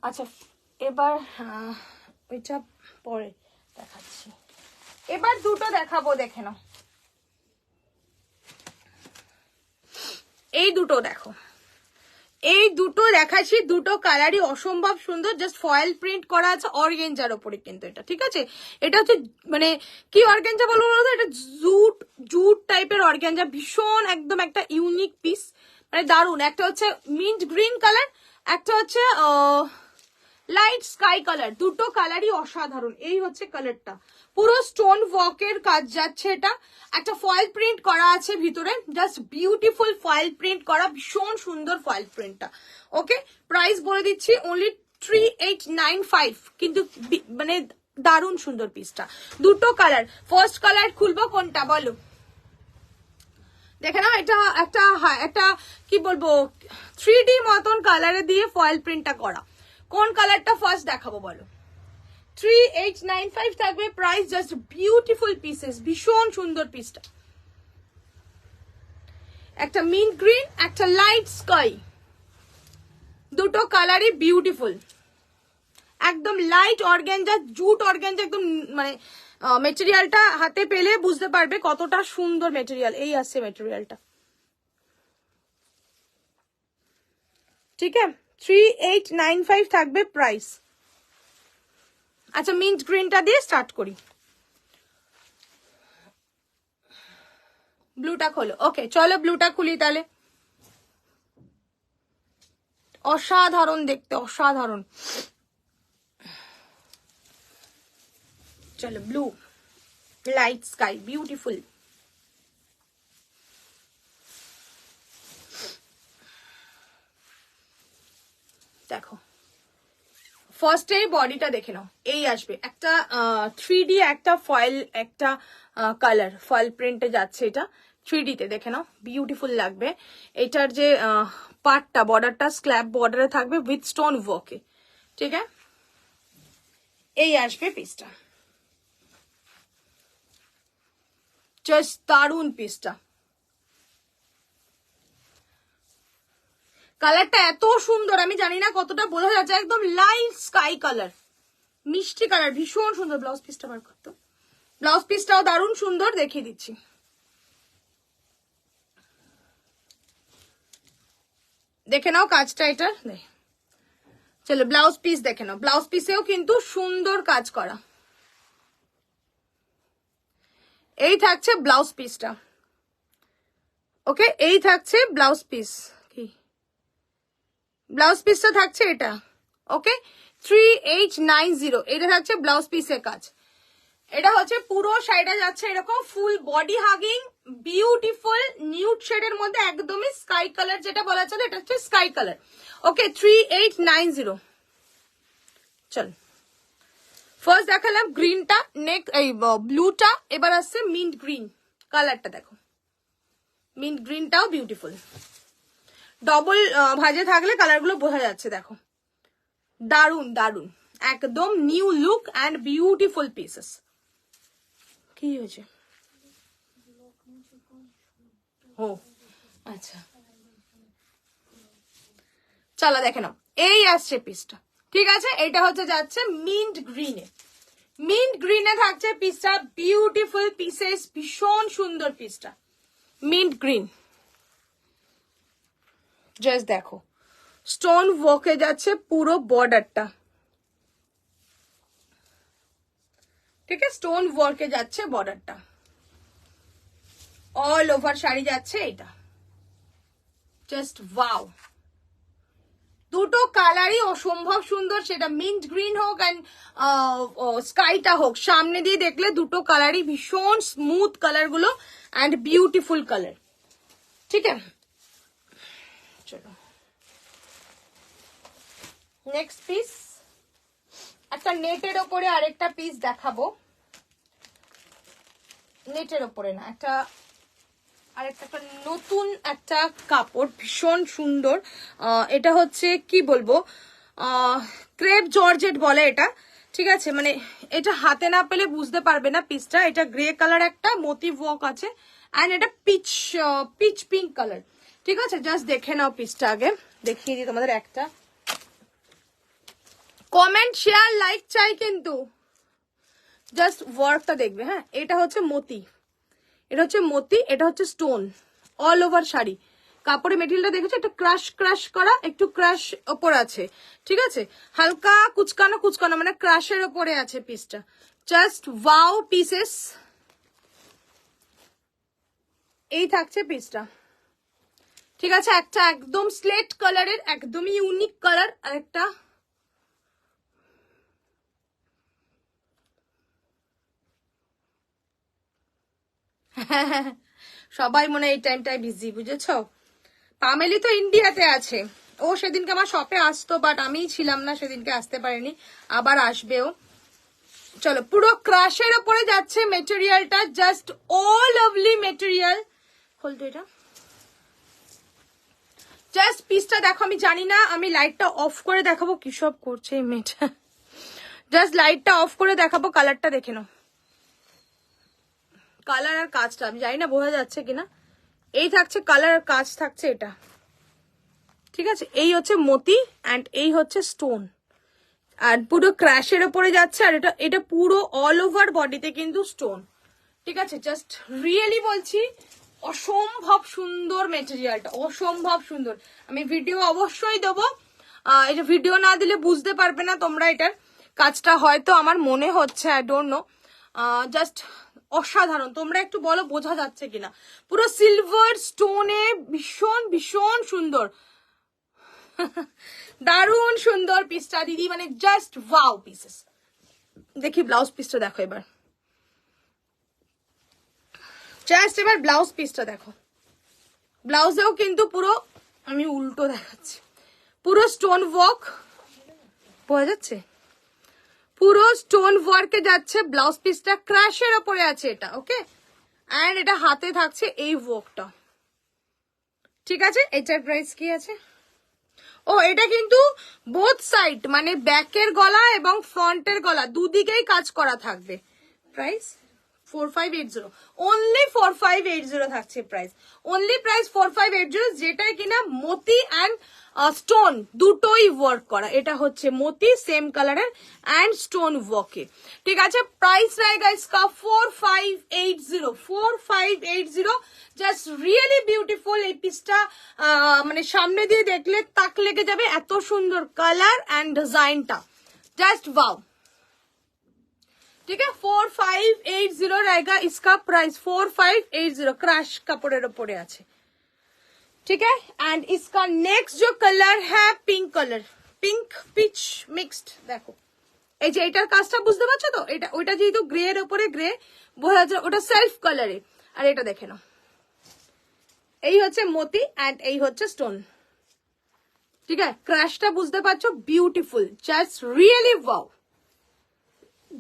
আচ্ছা, এবার ওইটা পরে দেখাচ্ছি, এবার দুটো দেখাবো, দেখে নাও এই দুটো দেখো, এই দুটো দেখাচ্ছি, দুটো কালারই অসম্ভব সুন্দর, জাস্ট ফয়েল প্রিন্ট করা আছে অর্গেঞ্জার ওপরে, কিন্তু এটা ঠিক আছে, এটা হচ্ছে মানে কি অর্গেঞ্জা বলবো বলতো, এটা জুট জুট টাইপের অর্গেঞ্জা, ভীষণ একদম একটা ইউনিক পিস, মানে দারুন। একটা হচ্ছে মিন্ট গ্রিন কালার, একটা হচ্ছে লাইট স্কাই কালার, দুটো কালারই অসাধারণ। এই হচ্ছে কালারটা, পুরো স্টোন ওয়ার্কের কাজ যাচ্ছে, এটা একটা ফয়েল প্রিন্ট করা আছে ভিতরে, জাস্ট বিউটিফুল ফয়েল প্রিন্ট করা, ভীষণ সুন্দর ফয়েল প্রিন্টটা। ওকে, প্রাইস বলে দিচ্ছি অনলি 3895, কিন্তু মানে দারুণ সুন্দর পিসটা, দুটো কালার। ফার্স্ট কালার খুলবো কোনটা বলো, দেখে না, এটা একটা একটা কি বলবো 3D মতন কালারে দিয়ে ফয়েল প্রিন্টটা করা, কোন কালারটা ফার্স্ট দেখাবো বলো? 3895 থাকবে প্রাইস, জাস্ট বিউটিফুল পিসেস, ভীষণ সুন্দর পিসটা, একটা মিন্ট গ্রিন একটা লাইট স্কাই, দুটো কালারই বিউটিফুল, একদম লাইট অর্গানজা, জুট অর্গানজা, একদম মানে মেটেরিয়ালটা হাতে পেলে বুঝতে পারবে কতটা সুন্দর মেটেরিয়াল। এই আসছে মেটেরিয়ালটা, ঠিক আছে? 3895 থাকবে প্রাইস। আচ্ছা, মিন্ট গ্রিনটা দিয়ে স্টার্ট করি, ব্লুটা খোলো। ওকে চলো ব্লুটা খুলি তাহলে, অসাধারণ দেখতে, অসাধারণ। চলো ব্লু লাইট স্কাই, বিউটিফুল। দেখো ফার্স্টে বডিটা দেখে নাও, এই আসবে একটা 3D একটা ফয়েল, একটা কালার ফয়েল প্রিন্টে যাচ্ছে, এটা 3D তে দেখে নাও, বিউটিফুল লাগবে। এটার যে পার্টটা, বর্ডারটা স্ল্যাব বর্ডারে থাকবে উইথ স্টোন ওয়ার্কে, ঠিক আছে? এই আসবে পিসটা, জাস্ট দারুন পিসটা, কালারটা এত সুন্দর, আমি জানি না কতটা বোঝা যাচ্ছে, একদম লাইট স্কাই কালার, মিষ্টি কালার, ভীষণ সুন্দর। ব্লাউজ পিসটা বার করতো, ব্লাউজ পিসটাও দারুণ সুন্দর, দেখিয়ে দিচ্ছি। দেখে নাও কাজটা এটার, চলো ব্লাউজ পিস দেখে নাও, ব্লাউজ পিসেও কিন্তু সুন্দর কাজ করা। এই থাকছে ব্লাউজ পিসটা, ওকে এই থাকছে ব্লাউজ পিস, কি ব্লাউজ পিসটা থাকছে এটা, ওকে 3890, এটা থাকছে ব্লাউজ পিসের কাজ। এটা হচ্ছে পুরো সাইডে যাচ্ছে এরকম full body hugging, beautiful nude শেডের মধ্যে, একদমই স্কাই কালার যেটা বলা চলে, এটা হচ্ছে স্কাই কালার। ওকে 3890, চল ফার্স্ট দেখালাম গ্রিনটা, নেক এই ব্লুটা, এবার আসছে মিন্ট গ্রিন কালারটা। দেখো মিন্ট গ্রিনটাও বিউটিফুল, ডবল ভাজে থাকলে কালারগুলো বোঝা যাচ্ছে। দেখো দারুন দারুন, একদম new look and beautiful pieces. কি হয়েছে? ও আচ্ছা, চলো দেখে নাও। এই আসছে পিসটা, ঠিক আছে? এটা হচ্ছে যাচ্ছে মিন্ট গ্রিনে, মিন্ট গ্রিনে থাকছে পিসটা, বিউটিফুল পিসেস, ভীষণ সুন্দর পিসটা, মিন্ট গ্রিন। জাস্ট দেখো স্টোন ওয়ার্কে যাচ্ছে পুরো বর্ডারটা, ঠিক আছে? স্টোন ওয়ার্কে যাচ্ছে বর্ডারটা, অল ওভার শাড়ি যাচ্ছে এটা। জাস্ট ওয়াও, দুটো কালারই অসম্ভব সুন্দর, সেটা মিন্ট গ্রিন হোক অ্যান্ড স্কাইটা হোক। সামনে দিয়ে দেখলে দুটো কালারই ভীষণ স্মুথ কালার গুলো অ্যান্ড বিউটিফুল কালার, ঠিক আছে? চলো নেক্সট পিস, একটা নেটের ওপরে আরেকটা পিস দেখাবো। নেটের ওপরে না, একটা আরেকটা নতুন একটা কাপড়, ভীষণ সুন্দর। এটা হচ্ছে কি বলবো, ক্রেপ জর্জেট বলে এটা, ঠিক আছে? মানে এটা হাতে না পেলে বুঝতে পারবে না পিসটা। এটা গ্রে কালার, একটা মোটিভ ওয়ার্ক আছে, অ্যান্ড এটা পিচ পিঙ্ক কালার, ঠিক আছে? জাস্ট দেখে নাও পিসটা, আগে দেখিয়ে দিই তোমাদের। একটা কমেন্ট শেয়ার লাইক চাই কিন্তু, জাস্ট ওয়ার্কটা দেখবে। হ্যাঁ, এটা হচ্ছে মতি, এটা হচ্ছে মতি, এটা হচ্ছে স্টোন, অল ওভার শাড়ি। কাপড়ের মেটেরিয়ালটা দেখেছো, একটা ক্রাশ ক্রাশ করা, একটু ক্রাশ ওপর আছে, ঠিক আছে? হালকা কুচকানো কুচকানো, মানে ক্রাশের ওপরে আছে পিসটা। জাস্ট ওয়াও পিসেস, এই থাকছে পিসটা, ঠিক আছে? একটা একদম স্লেট কালারের, একদমই ইউনিক কালার, আর একটা সবাই মনে এই টাইমটাই বিজি, বুঝেছো? পামেলি তো ইন্ডিয়াতে আছে, ও সেদিনকে আমার শপে আসতো, বাট আমি ছিলাম না সেদিনকে, আসতে পারিনি, আবার আসবেও। চলো, পুরো ক্রাশের ওপরে যাচ্ছে মেটেরিয়ালটা, জাস্ট অল লাভলি মেটেরিয়াল। খোলতো এটা, জাস্ট পিসটা দেখো। আমি জানি না, আমি লাইটটা অফ করে দেখাবো, কি সব করছে এই মেয়েটা। জাস্ট লাইটটা অফ করে দেখাবো, কালারটা দেখে নাও। কালার আর কাজটা আমি জানি না বোঝা যাচ্ছে কিনা। এই থাকছে কালার আর কাজ থাকছে এটা, ঠিক আছে? এই হচ্ছে মতি অ্যান্ড এই হচ্ছে স্টোন, আর পুরো ক্র্যাশের ওপরে যাচ্ছে। আর এটা এটা পুরো অল ওভার বডিতে কিন্তু স্টোন, ঠিক আছে? জাস্ট রিয়েলি বলছি, অসম্ভব সুন্দর মেটেরিয়ালটা, অসম্ভব সুন্দর। আমি ভিডিও অবশ্যই দেবো, এটা ভিডিও না দিলে বুঝতে পারবে না তোমরা এটার কাজটা, হয়তো আমার মনে হচ্ছে, আই ডোন্ট নো। জাস্ট অসাধারণ, তোমরা একটু বলো বোঝা যাচ্ছে কিনা। পুরো সিলভার স্টোনে ভীষণ ভীষণ সুন্দর, দারুণ সুন্দর পিসটা দিদি, মানে জাস্ট ওয়াও পিসেস। দেখি ব্লাউজ পিসটা দেখো এবার, জাস্ট এবার ব্লাউজ পিসটা দেখো। ব্লাউজেও কিন্তু পুরো, আমি উল্টো দেখাচ্ছি, পুরো স্টোন ওয়ার্ক, বোঝা যাচ্ছে? পুরো স্টোন ওয়ার্কে যাচ্ছে ব্লাউজ পিসটা, ক্র্যাশের ওপরে আছে এটা, ওকে? অ্যান্ড এটা হাতে থাকছে এই ওয়ার্কটা, ঠিক আছে? এটার প্রাইস কি আছে? ও, এটা কিন্তু বোথ সাইড, মানে ব্যাকের গলা এবং ফ্রন্টের গলা দুদিকেই কাজ করা থাকবে। প্রাইস 4580, অনলি 4580 থাকছে প্রাইস, অনলি প্রাইস 4580, যেটাই কিনা মতি অ্যান্ড স্টোন দুটোই ওয়ার্ক করা। এটা হচ্ছে মতি সেম কালারের অ্যান্ড স্টোন ওয়ার্কে, ঠিক আছে? প্রাইস रहेगा इसका 4580, 4580। জাস্ট রিয়েলি বিউটিফুল এই পিসটা, মানে সামনে দিয়ে দেখলে তাক লেগে যাবে, এত সুন্দর কালার অ্যান্ড ডিজাইনটা, জাস্ট ওয়াও, ठीक है? 4580 रहेगा इसका प्राइस, 4580 क्रैश कपड़े ওপরে আছে, ठीक है? एंड इसका नेक्स्ट जो कलर है pink colour, pink pitch mixed. देखो এই যে এটার কাজটা বুঝতে পারছো তো? এটা ওইটা যেহেতু গ্রে এর উপরে গ্রে বোঝা যায়, ওটা সেলফ কালারে। আর এটা দেখে নাও, এই হচ্ছে মতি অ্যান্ড এই হচ্ছে স্টোন, ঠিক আছে, ক্রাশটা বুঝতে পারছো, বিউটিফুল, জাস্ট রিয়েলি ওয়াও,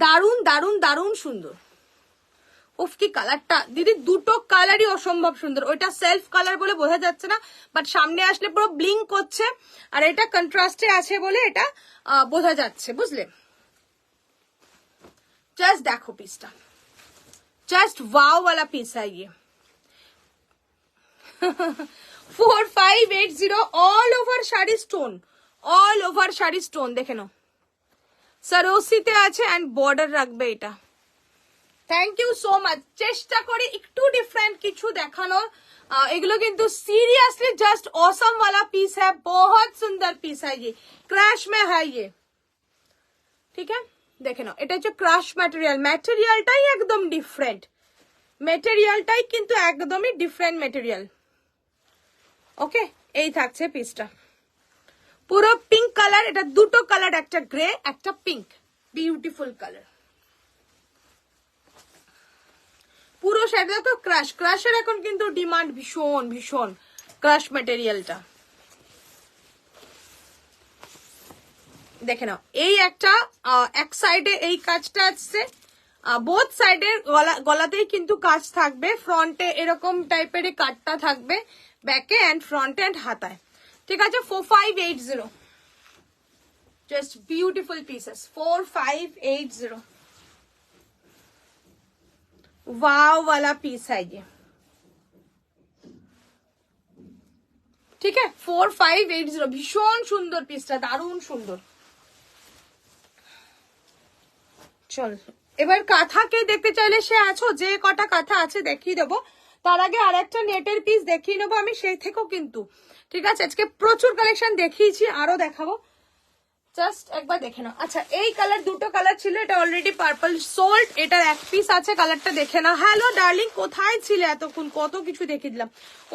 দারুন দারুন দারুন সুন্দর। উফ কি কালারটা দিদি, দুটো কালারই অসম্ভব সুন্দর। ওইটা সেলফ কালার বলে বোঝা যাচ্ছে না, বাট সামনে আসলে পুরো ব্লিঙ্ক করছে, আর এটা কন্ট্রাস্টে আছে বলে এটা বোঝা যাচ্ছে, বুঝলে। জাস্ট দেখো পিসটা, জাস্ট ওয়াও वाला পিস है ये। 4580 all over sari stone, all over sari stone, দেখে নাও সরোসিতে আছে এন্ড বর্ডার রাখবে এটা। Thank you so much. চেষ্টা করি একটু ডিফারেন্ট কিছু দেখানোর। এগুলো কিন্তু सीरियसली जस्ट ऑसम वाला पीस है, बहुत सुंदर पीस है ये, क्रैश में है ये, ঠিক আছে। দেখে নাও, এটা হচ্ছে ক্রাশ ম্যাটেরিয়াল, ম্যাটেরিয়ালটাই একদম ডিফারেন্ট, ম্যাটেরিয়ালটাই কিন্তু একদমই ডিফারেন্ট ম্যাটেরিয়াল। ওকে, এই থাকছে পিসটা, পুরো পিঙ্ক কালার, এটা দুটো কালার, একটা গ্রে একটা পিঙ্ক, বিউটিফুল কালার। পুরো শাড়িটা তো ক্রাশ, ক্রাশের এখন কিন্তু ডিমান্ড ভীষণ ভীষণ, ক্রাশ ম্যাটেরিয়ালটা। দেখে নাও, এই একটা এক সাইডে এই কাজটা আসছে, বোথ সাইডে গলাতেই কিন্তু কাজ থাকবে, ফ্রন্টে এরকম টাইপের কাটটা থাকবে, ব্যাকে এন্ড ফ্রন্টে এন্ড হাতায়, ঠিক আছে। 4580, জাস্ট বিউটিফুল পিসেস, 4580, वाव वाला पीस है ये, ঠিক আছে। 4580, ভীষণ সুন্দর পিসটা, দারুণ সুন্দর। চল এবার কাঁথা কে দেখতে চাইলে সে আছো, যে কটা কাঁথা আছে দেখিয়ে দেবো, তার আগে আর একটা নেটের পিস দেখিয়ে নেবো আমি, সেই থেকেও কিন্তু, ঠিক আছে। আজকে প্রচুর কালেকশন দেখিয়েছি, আরো দেখাবো, জাস্ট একবার দেখে নাও। আচ্ছা, এই কালার, দুটো কালার ছিল, এটা অলরেডি পার্পল সোল্ড, এটার এক পিস আছে, কালারটা দেখে নাও। হ্যালো ডার্লিং, কোথায় ছিলে এতক্ষণ, কত কিছু দেখিয়ে দিলাম।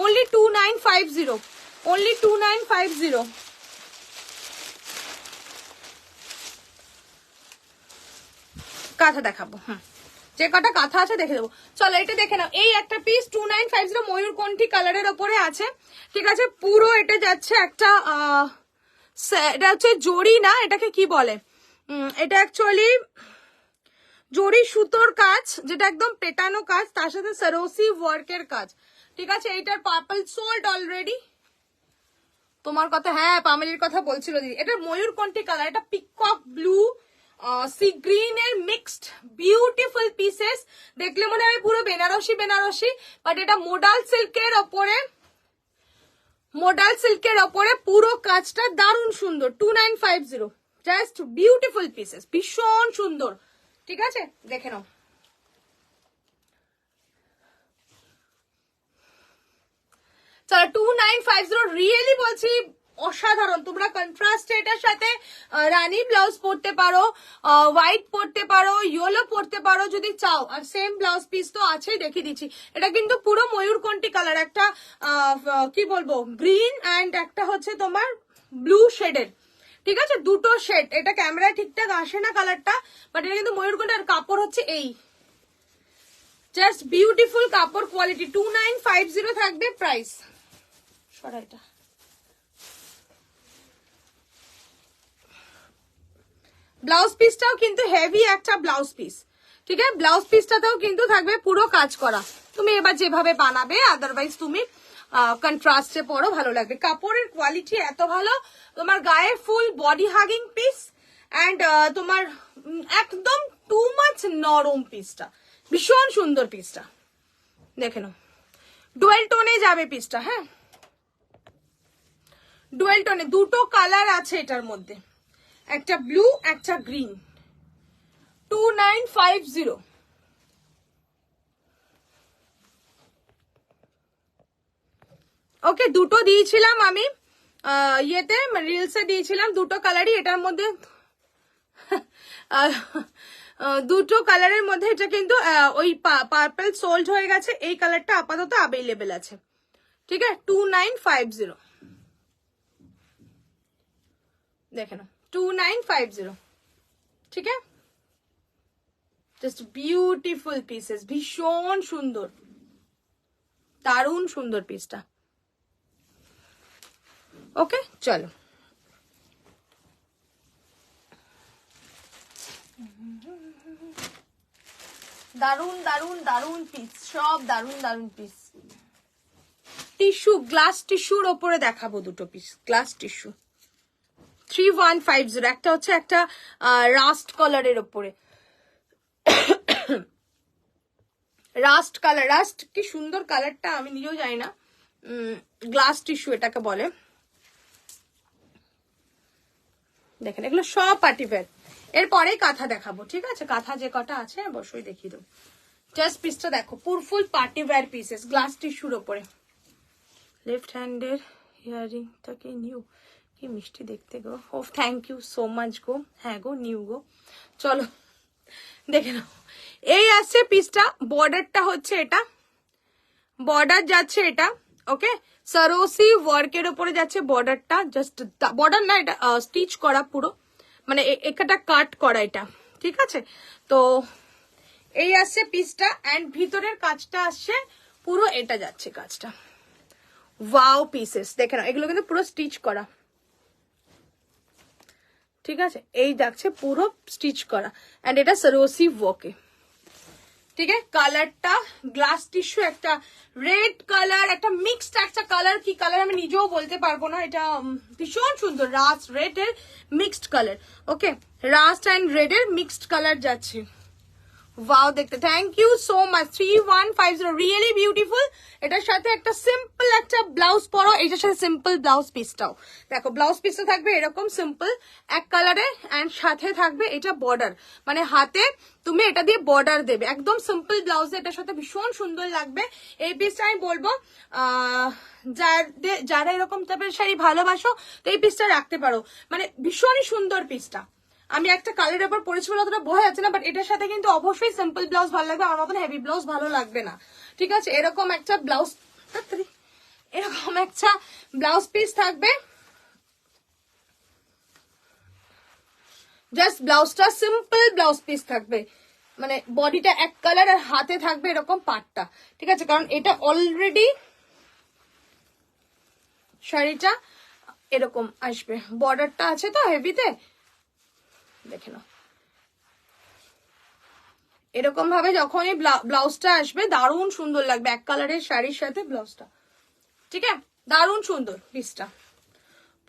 Only 2950, only 2950। কাঁথা দেখাবো, যে কটা কাঁথা আছে দেখে দেবো। চলো এটা দেখে নাও, এই একটা পিস 2950 ময়ূরকণ্ঠী কালারের ওপরে আছে, ঠিক আছে। পুরো এটা যাচ্ছে একটা এটা হচ্ছে জড়ি না, এটাকে কি বলে, এটা অ্যাকচুয়ালি জড়ি সুতোর কাজ, যেটা একদম পেটানো কাজ, তার সাথে সরোসি ওয়ার্কের কাজ, ঠিক আছে। এইটার পার্পল সোল্ড অলরেডি। তোমার কথা, হ্যাঁ পামেলির কথা বলছিল দিদি। এটা ময়ূরকণ্ঠী কালার, এটা পিকক ব্লু সি গ্রিন এর মিক্সড, বিউটিফুল পিসেস। দেখলে মনে হয় পুরো বেনারসি বেনারসি, বাট এটা মোডাল সিল্কের ওপরে, মোডাল সিল্কের ওপরে পুরো কাজটা দারুণ সুন্দর। 2950, জাস্ট বিউটিফুল পিসেস, ভীষণ সুন্দর, ঠিক আছে। দেখে নাও, চলো 2950 রিয়েলি বলছি অসাধারণ। তোমরা কন্ট্রাস্ট এটার সাথে রানী ব্লাউজ পরতে পারো, হোয়াইট পরতে পারো, ইয়েলো পরতে পারো যদি চাও, আর সেম ব্লাউজ পিস তো আছেই, দেখিয়ে দিচ্ছি। এটা কিন্তু পুরো ময়ূরকণ্ঠী কালার, একটা কি বলবো গ্রিন অ্যান্ড একটা হচ্ছে তোমার ব্লু শেডের, ঠিক আছে, দুটো শেড। এটা ক্যামেরায় ঠিকঠাক আসে না কালারটা, বাট এটা কিন্তু ময়ূরকণ্ঠী, আর কাপড় হচ্ছে এই, জাস্ট বিউটিফুল কাপড় কোয়ালিটি। 2950 থাকবে প্রাইস। সরাইটা ব্লাউজ পিসটাও কিন্তু হেভি একটা ব্লাউজ পিস, ঠিক আছে। ব্লাউজ পিসটাতেও কিন্তু থাকবে পুরো কাজ করা, তুমি এবার যেভাবে বানাবে, আদারওয়াইজ তুমি কন্ট্রাস্টে পরো, ভালো লাগবে। কাপড়ের কোয়ালিটি এত ভালো, তোমার গায়ে ফুল বডি হাগিং পিস অ্যান্ড তোমার একদম টু মাচ নরম পিসটা, ভীষণ সুন্দর পিসটা, দেখে নাও। ডুয়েল টোনে যাবে পিসটা, হ্যাঁ ডুয়েল টোনে, দুটো কালার আছে এটার মধ্যে, একটা ব্লু একটা গ্রিন। 2950, ওকে। দুটো দিয়েছিলাম আমি ইয়েতে, রিলসে দিয়েছিলাম দুটো কালারই, এটার মধ্যে দুটো কালারের মধ্যে এটা কিন্তু ওই পার্পল সোল্ড হয়ে গেছে, এই কালারটা আপাতত অ্যাভেলেবেল আছে, ঠিক আছে। 2950, দেখে নাও, 2950, ঠিক আছে। জাস্ট বিউটিফুল পিসেস, ভীষণ সুন্দর, দারুণ সুন্দর পিসটা, ওকে। চলো দারুন দারুন দারুন পিস, সব দারুন দারুন পিস। টিস্যু, গ্লাস টিস্যুর ওপরে দেখাবো দুটো পিস, গ্লাস টিস্যু 3150। একটা হচ্ছে একটা রাস্ট কালারের ওপরে, রাস্ট কালার, রাস্ট কি সুন্দর কালারটা, আমি নিজেও জানি না। গ্লাস টিস্যু এটাকে বলে। দেখেন এগুলো সব পার্টি ওয়্যার। এরপরেই কাঁথা দেখাবো, ঠিক আছে? কাঁথা যে কটা আছে অবশ্যই দেখিয়ে দেবো। জাস্ট পিসটা দেখো, পুরফুল পার্টি ওয়্যার পিসেস, গ্লাস টিস্যুর ওপরে। লেফট হ্যান্ডের ইয়ারিংটাকে নিউ, কি মিষ্টি দেখতে গো। ও থ্যাংক ইউ সো মাচ গো। হ্যাঁ গো, নিউ গো। চলো দেখে নাও, এই আসছে পিসটা। বর্ডারটা হচ্ছে এটা, বর্ডার যাচ্ছে এটা, ওকে? সরোসি ওয়ার্কের উপরে যাচ্ছে বর্ডারটা, জাস্ট বর্ডার না, এটা স্টিচ করা পুরো, মানে একটা কাট করা এটা, ঠিক আছে? তো এই আসছে পিসটা, এন্ড ভিতরের কাজটা আসছে পুরো, এটা যাচ্ছে কাজটা। ওয়াও পিসেস, দেখে নাও, এগুলো কিন্তু পুরো স্টিচ করা, ঠিক আছে? এই যাচ্ছে পুরো স্টিচ করা, এন্ড এটা সরোসি ওয়ার্কে, ঠিক আছে? কালারটা গ্লাস টিস্যু, একটা রেড কালার, একটা মিক্সড একটা কালার, কি কালার আমি নিজেও বলতে পারবো না। এটা ভীষণ সুন্দর, রাস্ট রেড এর mixed colour, okay? Rust and red এর মিক্সড কালার যাচ্ছে। ওয়াও দেখতে, thank you so much. 3150, really beautiful. এটার সাথে একটা সিম্পল একটা ব্লাউজ পরো, এটার সাথে সিম্পল ব্লাউজ পিসটাও দেখো, ব্লাউজ পিসটা থাকবে এরকম সিম্পল এক কালারে, এন্ড সাথে থাকবে এটা বর্ডার, মানে হাতে তুমি এটা দিয়ে বর্ডার দেবে, একদম সিম্পল ব্লাউজ, এটার সাথে ভীষণ সুন্দর লাগবে। এই পিসটা আমি বলবো যারা এরকম টাইপের শাড়ি ভালোবাসো, তো এই পিসটা রাখতে পারো, মানে ভীষণই সুন্দর পিসটা। আমি একটা কালারের উপর পরেছি বলে অতটা বোঝা যাচ্ছে না, বাট এটার সাথে কিন্তু অবশ্যই সিম্পল ব্লাউজ ভালো লাগবে, আমার মতন হেভি ব্লাউজ ভালো লাগবে না, ঠিক আছে? এরকম একটা ব্লাউজ, এরকম একটা ব্লাউজ পিস থাকবে, জাস্ট ব্লাউজটা সিম্পল ব্লাউজ পিস থাকবে, মানে বডিটা এক কালার আর হাতে থাকবে এরকম পাটটা, ঠিক আছে? কারণ এটা অলরেডি শাড়িটা এরকম আসবে, বর্ডারটা আছে তো হেভিতে, দেখে নাও। এরকম ভাবে যখনই ব্লাউজটা আসবে দারুণ সুন্দর লাগবে, এক কালারের শাড়ির সাথে ব্লাউজটা, ঠিক আছে? দারুণ সুন্দর পিসটা,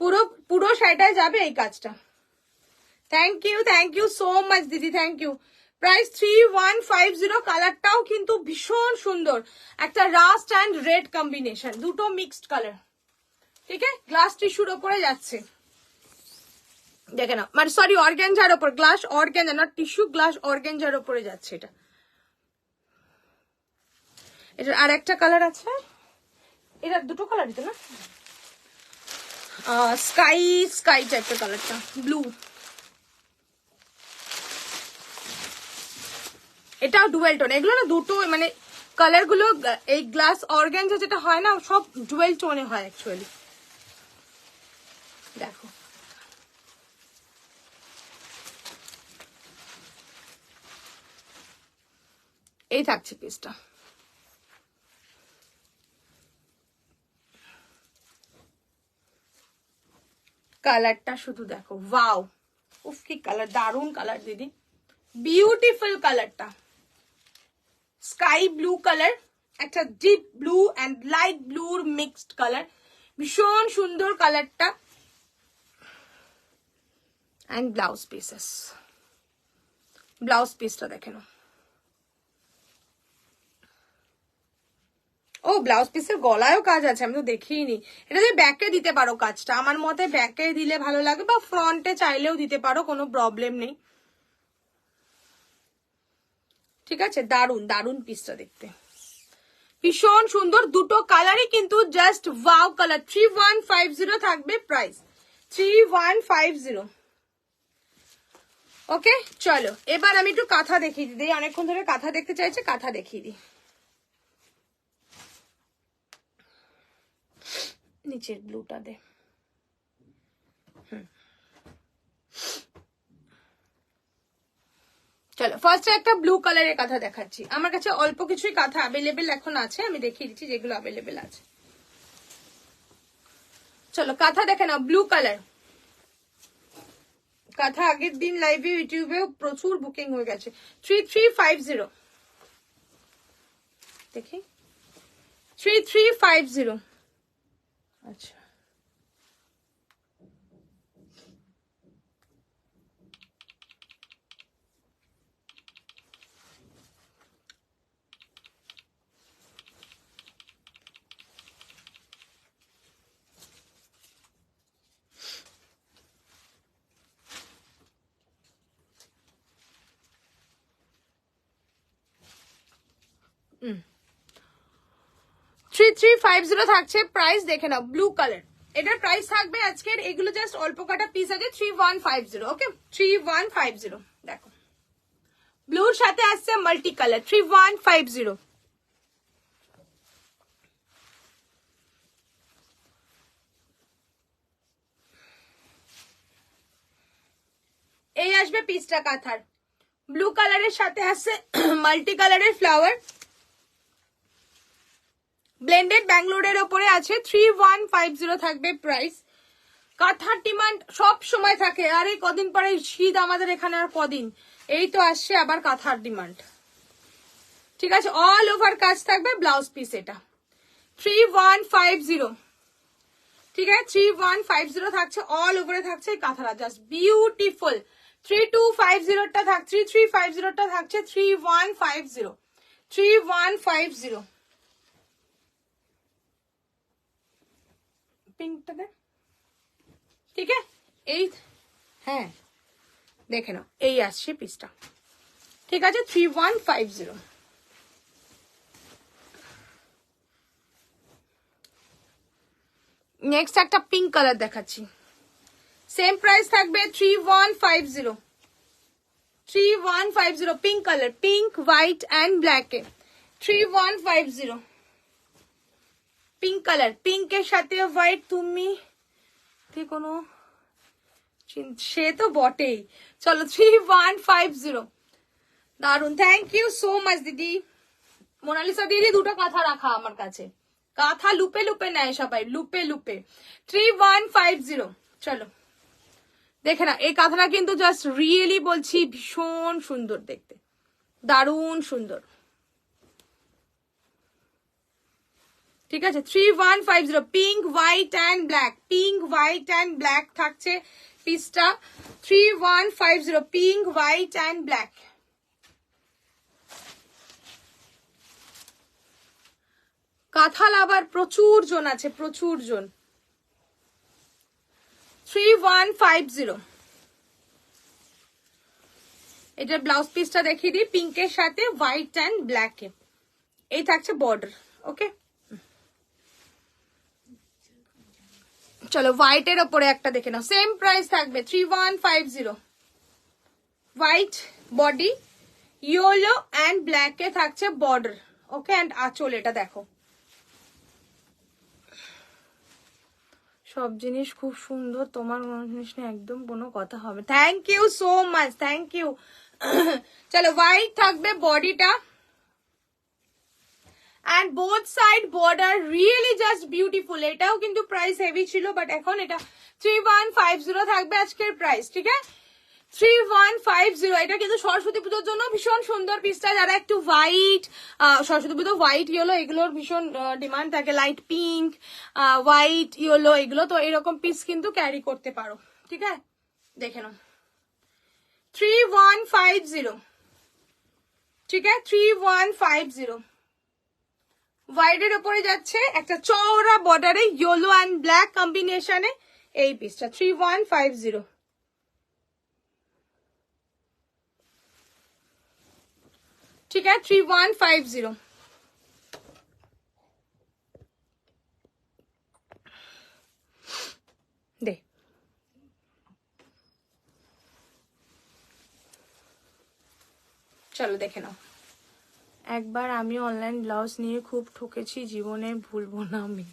পুরো পুরো শাড়িটায় যাবে এই কাজটা। থ্যাংক ইউ সো মাচ দিদি, থ্যাংক ইউ। প্রাইস 3150। কালারটাও কিন্তু ভীষণ সুন্দর, একটা রাস্ট অ্যান্ড রেড কম্বিনেশন, দুটো মিক্সড কালার, ঠিক আছে? গ্লাস টিস্যুর ওপরে যাচ্ছে, দেখে নাও, মানে সরি অর্গানজার ওপর, গ্লাস অর্গানজা না টিস্যু, গ্লাস অর্গানজার ওপরে যাচ্ছে এটা। এটার আর একটা কালার আছে, এটা দুটো কালার দিতে না, স্কাই স্কাই টাইপের কালারটা, ব্লু, এটাও ডুয়েল টোন। এগুলো না দুটো, মানে কালার গুলো, এই গ্লাস অর্গানজা যেটা হয় না, সব ডুয়েল টোনে হয় অ্যাকচুয়ালি। দেখো এই থাকছে পিসটা, কালারটা শুধু দেখো, ওয়াও, উফ কি কালার, দারুন কালার দিদি, বিউটিফুল কালারটা, স্কাই ব্লু কালার, একটা ডিপ ব্লু এন্ড লাইট ব্লুর মিক্সড কালার, ভীষণ সুন্দর কালারটা। এন্ড ব্লাউজ পিসেস, ব্লাউজ পিসটা দেখে নাও। ও ব্লাউজ পিসের গলায়ও কাজ আছে, আমি তো দেখিনি। এটা দিয়ে ব্যাকে দিতে পারো কাজটা, আমার মতে ব্যাকে দিলে ভালো লাগে, বা ফ্রন্টে চাইলেও দিতে পারো, কোনো প্রবলেম নেই, ঠিক আছে? দারুন দারুন পিসটা দেখতে, ভীষণ সুন্দর, দুটো কালারই কিন্তু জাস্ট ওয়াও কালার। 3150 থাকবে প্রাইস, 3150। ওকে চলো, এবার আমি একটু কাঁথা দেখিয়ে দিই, অনেকক্ষণ ধরে কাঁথা দেখতে চাইছে, কাঁথা দেখিয়ে দিই। নিচের ব্লুটা দে, চলো ফার্স্টে একটা ব্লু কালারের কাঁথা দেখাচ্ছি। আমার কাছে অল্প কিছুই কাঁথা অ্যাভেলেবেল এখন আছে, আমি দেখিয়ে দিচ্ছি যেগুলো অ্যাভেলেবেল আছে। চলো কাঁথা দেখে নাও, ব্লু কালার কাঁথা। আগের দিন লাইভে ইউটিউবেও প্রচুর বুকিং হয়ে গেছে। 3350, দেখি 3350 আচ্ছা হুম 3350 থাকছে প্রাইস দেখে নাও ব্লু কালার এটার প্রাইস থাকবে আজকের এগুলো জাস্ট অল্প কাটা পিস আছে 3150 ওকে 3150 দেখো ব্লুর সাথে আসছে মাল্টি কালার 3150 এই আসবে পিসটা কাঁথার ব্লু কালারের সাথে আসছে মাল্টি কালারের ফ্লাওয়ার ব্লেন্ডেড ব্যাঙ্গালোরের ওপরে আছে 3150 থাকবে প্রাইস কাঁথার ডিমান্ড সব সময় থাকে আর এই কদিন পরে শীত আমাদের এখানে আর কদিন এই তো আসছে আবার কাঁথার ডিমান্ড ঠিক আছে অল ওভার কাজ থাকবে ব্লাউজ পিস এটা 3150 ঠিক আছে 3150 থাকছে অল ওভারে থাকছে এই কাঁথারা জাস্ট বিউটিফুল 3250 টা থাক 3350 টা থাকছে 3150 3150 পিঙ্কটা দে ঠিক আছে এই হ্যাঁ দেখে নাও এই আসছে পিসটা ঠিক আছে 3150 নেক্সট একটা পিঙ্ক কালার দেখাচ্ছি সেম প্রাইস থাকবে 3150 3150 pink colour pink white and black এ 3150 পিঙ্ক কালার পিঙ্কের সাথে হোয়াইট তুমি কোনো সে তো বটেই চলো 3150 দারুন থ্যাংক ইউ সো মাচ দিদি মোনালিসা দিদি দুটো কাঁথা রাখা আমার কাছে কাঁথা লুপে লুপে নেয় সবাই লুপে লুপে 3150 চলো দেখে না এই কাঁথাটা কিন্তু জাস্ট রিয়েলি বলছি ভীষণ সুন্দর দেখতে দারুণ সুন্দর ঠিক আছে 3150 pink white and black pink white and black থাকছে পিসটা 3150 পিঙ্ক হোয়াইট এন্ড ব্ল্যাক কাঁথাল আবার প্রচুর জন আছে প্রচুর জন 3150 এটা ব্লাউজ পিসটা দেখিয়ে দিই পিঙ্কের সাথে হোয়াইট এন্ড ব্ল্যাক এ এই থাকছে বর্ডার ওকে চলো হোয়াইটের ওপরে একটা দেখে নাও সেম প্রাইস থাকবে 3150 white body yellow and black এ থাকছে বর্ডার ওকে এন্ড আঁচল এটা দেখো সব জিনিস খুব সুন্দর তোমার জিনিস নিয়ে একদম কোনো কথা হবে thank you so much thank you চলো হোয়াইট থাকবে বডিটা and both side border really just beautiful এটাও কিন্তু প্রাইস হেভি ছিল বাট এখন এটা 3150 থাকবে আজকের প্রাইস ঠিক আছে 3150 এটা কিন্তু সরস্বতী পুজোর জন্য ভীষণ সুন্দর পিসটা যারা একটু হোয়াইট সরস্বতী পুজো হোয়াইট ইয়েলো এগুলোর ভীষণ ডিমান্ড থাকে লাইট পিঙ্ক হোয়াইট ইয়েলো এগুলো তো এরকম পিস কিন্তু ক্যারি করতে পারো ঠিক আছে দেখে নাও 3150 ঠিক আছে 3150 হোয়াইটের উপরে যাচ্ছে একটা চওড়া বর্ডারে ইয়েলো এন্ড ব্ল্যাক কম্বিনেশনে এই পিসটা 3150 ঠিক আছে 3150 দে চলো দেখে নাও একবার আমি অনলাইন ব্লাউজ নিয়ে খুব ঠকেছি জীবনে ভুলবো না আমি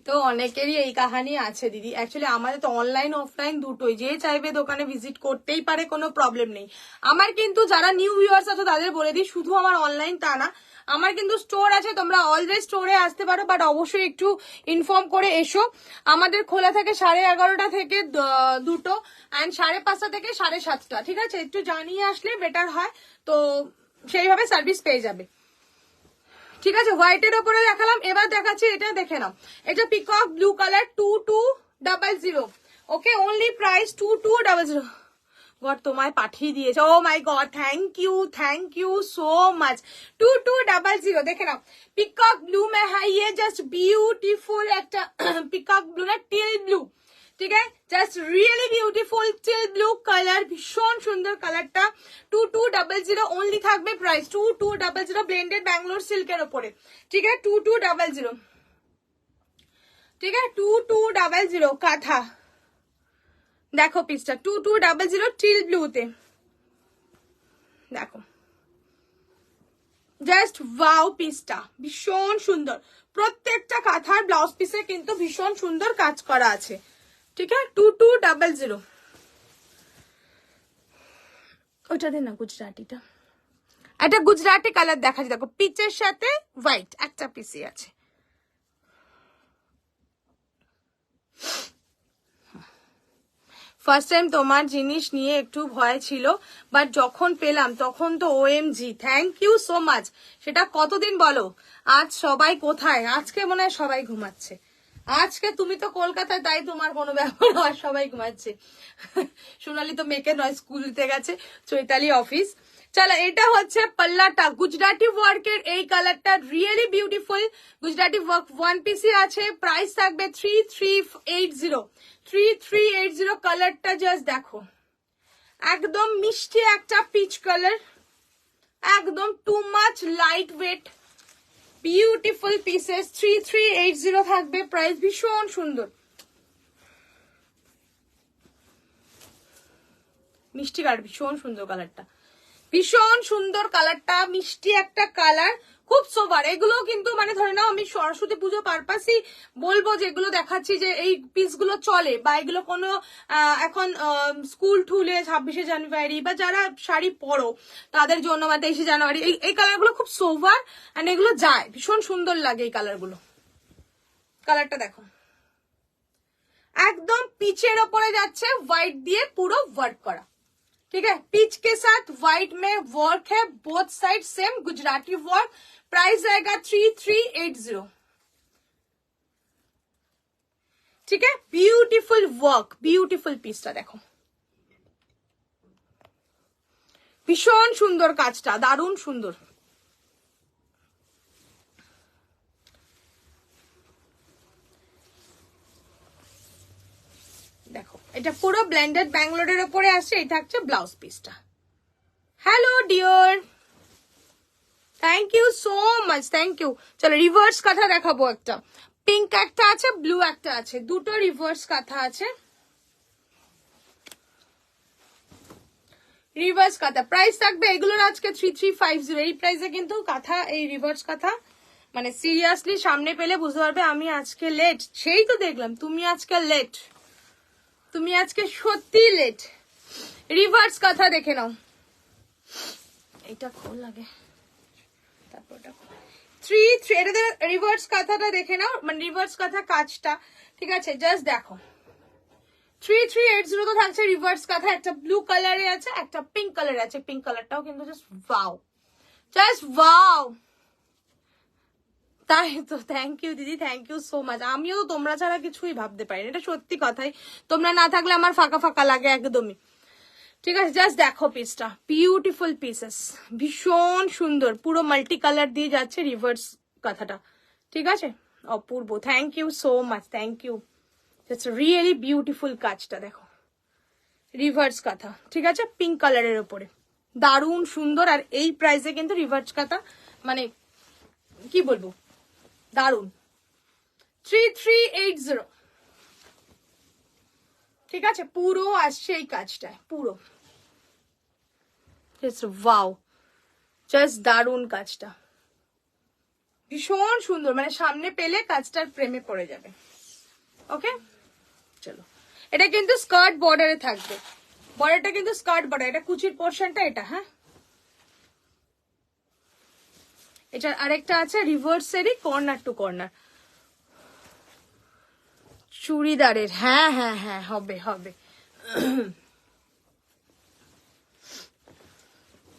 তো অনেকেরই এই কাহিনী আছে দিদি অ্যাকচুয়ালি আমাদের তো অনলাইন অফলাইন দুটোই যে চাইবে দোকানে ভিজিট করতেই পারে কোনো প্রবলেম নেই আমার কিন্তু যারা নিউ ভিউয়ার্স আছে তাদের বলে দিই শুধু আমার অনলাইন তা না আমার কিন্তু স্টোর আছে তোমরা অলওয়েজ স্টোরে আসতে পারো বাট অবশ্যই একটু ইনফর্ম করে এসো আমাদের খোলা থাকে 11:30 থেকে 2টো অ্যান্ড 5:30 থেকে 7:30 ঠিক আছে একটু জানিয়ে আসলে বেটার হয় তো সেইভাবে সার্ভিস পেয়ে যাবে ঠিক আছে, হোয়াইটের ওপরে দেখালাম, এবার দেখাচ্ছি এটা, দেখে নাও, এটা peacock blue colour 2200। Okay, only price 2200। God তোমায় পাঠিয়ে দিয়েছে, oh my God, thank you so much. 2200 দেখে নাও, পিকক ব্লू में है ये, जस्ट ब्यूटीफुल একটা পিকক ব্লু না টিল ব্লু, ঠিক আছে, just really beautiful teal blue colour, ভীষণ সুন্দর কালারটা। 2200 অনলি থাকবে প্রাইস 2200, ব্লেন্ডেড ব্যাঙ্গালোর সিল্কের ওপরে, ঠিক আছে, 2200, ঠিক আছে, 2200 কাঁথা। দেখো পিসটা 2200 টিল ব্লুতে, দেখো জাস্ট ওয়াও, পিসটা ভীষণ সুন্দর, প্রত্যেকটা কাঁথার ব্লাউজ পিসে কিন্তু ভীষণ সুন্দর কাজ করা আছে, ঠিক আছে, 2200। ওটা দে না গুজরাটিটা, এটা গুজরাটি কালার দেখাচ্ছি, দেখো পিচের সাথে হোয়াইট একটা পিসি আছে। ফার্স্ট টাইম তোমার জিনিস নিয়ে একটু ভয় ছিল, বাট যখন পেলাম তখন তো OMG, thank you so much. সেটা কতদিন বলো, আজ সবাই কোথায়, আজকে মনে হয় সবাই ঘুমাচ্ছে, আজকে তুমি তো কলকাতায়, তাই তোমার কোনো ব্যাপার হয়, সবাই ঘুমাচ্ছে। সোনালি তো মেয়েকে নয়, স্কুলতে গেছে, চৈতালি অফিস। চলো, এটা হচ্ছে পাল্লাটা, গুজরাটি ওয়ার্কের এই কালারটা really beautiful, Gujarati work one PC আছে, প্রাইস থাকবে 3380। কালারটা জাস্ট দেখো, একদম মিষ্টি একটা পিচ কালার, একদম too much light weight, beautiful pieces, 3380 থাকবে প্রাইস, ভীষণ সুন্দর মিষ্টি কালার, ভীষণ সুন্দর কালারটা, ভীষণ সুন্দর কালারটা, মিষ্টি একটা কালার, খুব সোবার। এগুলো কিন্তু মানে ধরে নাও আমি সরস্বতী পুজো পারপাসই বলবো, যেগুলো দেখাচ্ছি যে এই পিসগুলো চলে, বা এগুলো কোনো এখন স্কুল টুলে 26শে জানুয়ারি বা যারা শাড়ি পরো তাদের জন্য, বা 23শে জানুয়ারি, এই কালারগুলো খুব সোবার, এন্ড এগুলো যায়, ভীষণ সুন্দর লাগে এই কালারগুলো। কালারটা দেখো, একদম পিচের ওপরে যাচ্ছে, হোয়াইট দিয়ে পুরো ওয়ার্ক করা, ठीक है, पिच के साथ व्हाइट में वर्क है, both side same Gujarati work, price रहेगा 3380, ठीक है, ब्यूटीफुल वर्क, ब्यूटीफुल পিসটা দেখো, ভীষণ সুন্দর কাজটা, দারুণ সুন্দর। দেখো এটা পুরো ব্লেন্ডেড ব্যাঙ্গালোরের উপরে আসছে, এটা হচ্ছে ব্লাউজ পিসটা। Hello dear, thank you so much, thank you. চলো রিভার্স কাঁথা দেখাবো, একটা পিঙ্ক একটা আছে, ব্লু একটা আছে, দুটো রিভার্স কাঁথা আছে, রিভার্স কাঁথা, প্রাইস থাকবে এগুলোর আজকে 3350। এই প্রাইসে কিন্তু কাঁথা, এই রিভার্স কাঁথা মানে সিরিয়াসলি সামনে পেলে বুঝতে পারবে আমি আজকে লেট, সেই তো দেখলাম তুমি আজকে লেট, তুমি আজকে সত্যি লেট। রিভার্স কাঁথা দেখে নাও, এটা খোল লাগে, তারপর এটাতে রিভার্স কাঁথাটা দেখে নাও, মানে রিভার্স কাঁথা কাজটা, ঠিক আছে, জাস্ট দেখো 3380 তো থাকছে রিভার্স কাঁথা, একটা ব্লু কালারে আছে, একটা পিঙ্ক কালারে আছে, পিঙ্ক কালারটাও কিন্তু জাস্ট ওয়াও, জাস্ট ওয়াও। তাই তো, থ্যাংক ইউ দিদি, থ্যাংক ইউ সো মাচ। আমিও তোমরা ছাড়া কিছুই ভাবতে পারি, এটা সত্যি কথাই, তোমরা না থাকলে আমার ফাঁকা ফাঁকা লাগে একদমই, ঠিক আছে, জাস্ট দেখো পিসটা, বিউটিফুল পিসেস, ভীষণ সুন্দর, পুরো মাল্টি কালার দিয়ে যাচ্ছে রিভার্স কাঁথাটা, ঠিক আছে, অপূর্ব, thank you so much, thank you, just really beautiful কাজটা দেখো, রিভার্স কাঁথা, ঠিক আছে, পিঙ্ক কালারের উপরে, দারুণ সুন্দর। আর এই প্রাইসে কিন্তু রিভার্স কাঁথা মানে কি বলবো, দারুণ, 3380, ঠিক আছে, পুরো আসছে এই কাজটা, পুরো জাস্ট ওয়াও, জাস্ট দারুণ কাজটা, ভীষণ সুন্দর, মানে সামনে পেলে কাজটার প্রেমে পড়ে যাবে। ওকে চলো, এটা কিন্তু স্কার্ট বর্ডারে থাকবে, বর্ডারটা কিন্তু স্কার্ট বর্ডার, এটা কুচির পোর্শনটা এটা, হ্যাঁ, এটার আরেকটা আছে রিভার্সেরই কর্নার টু কর্নার, চুড়িদারের, হ্যাঁ হ্যাঁ হ্যাঁ, হবে হবে।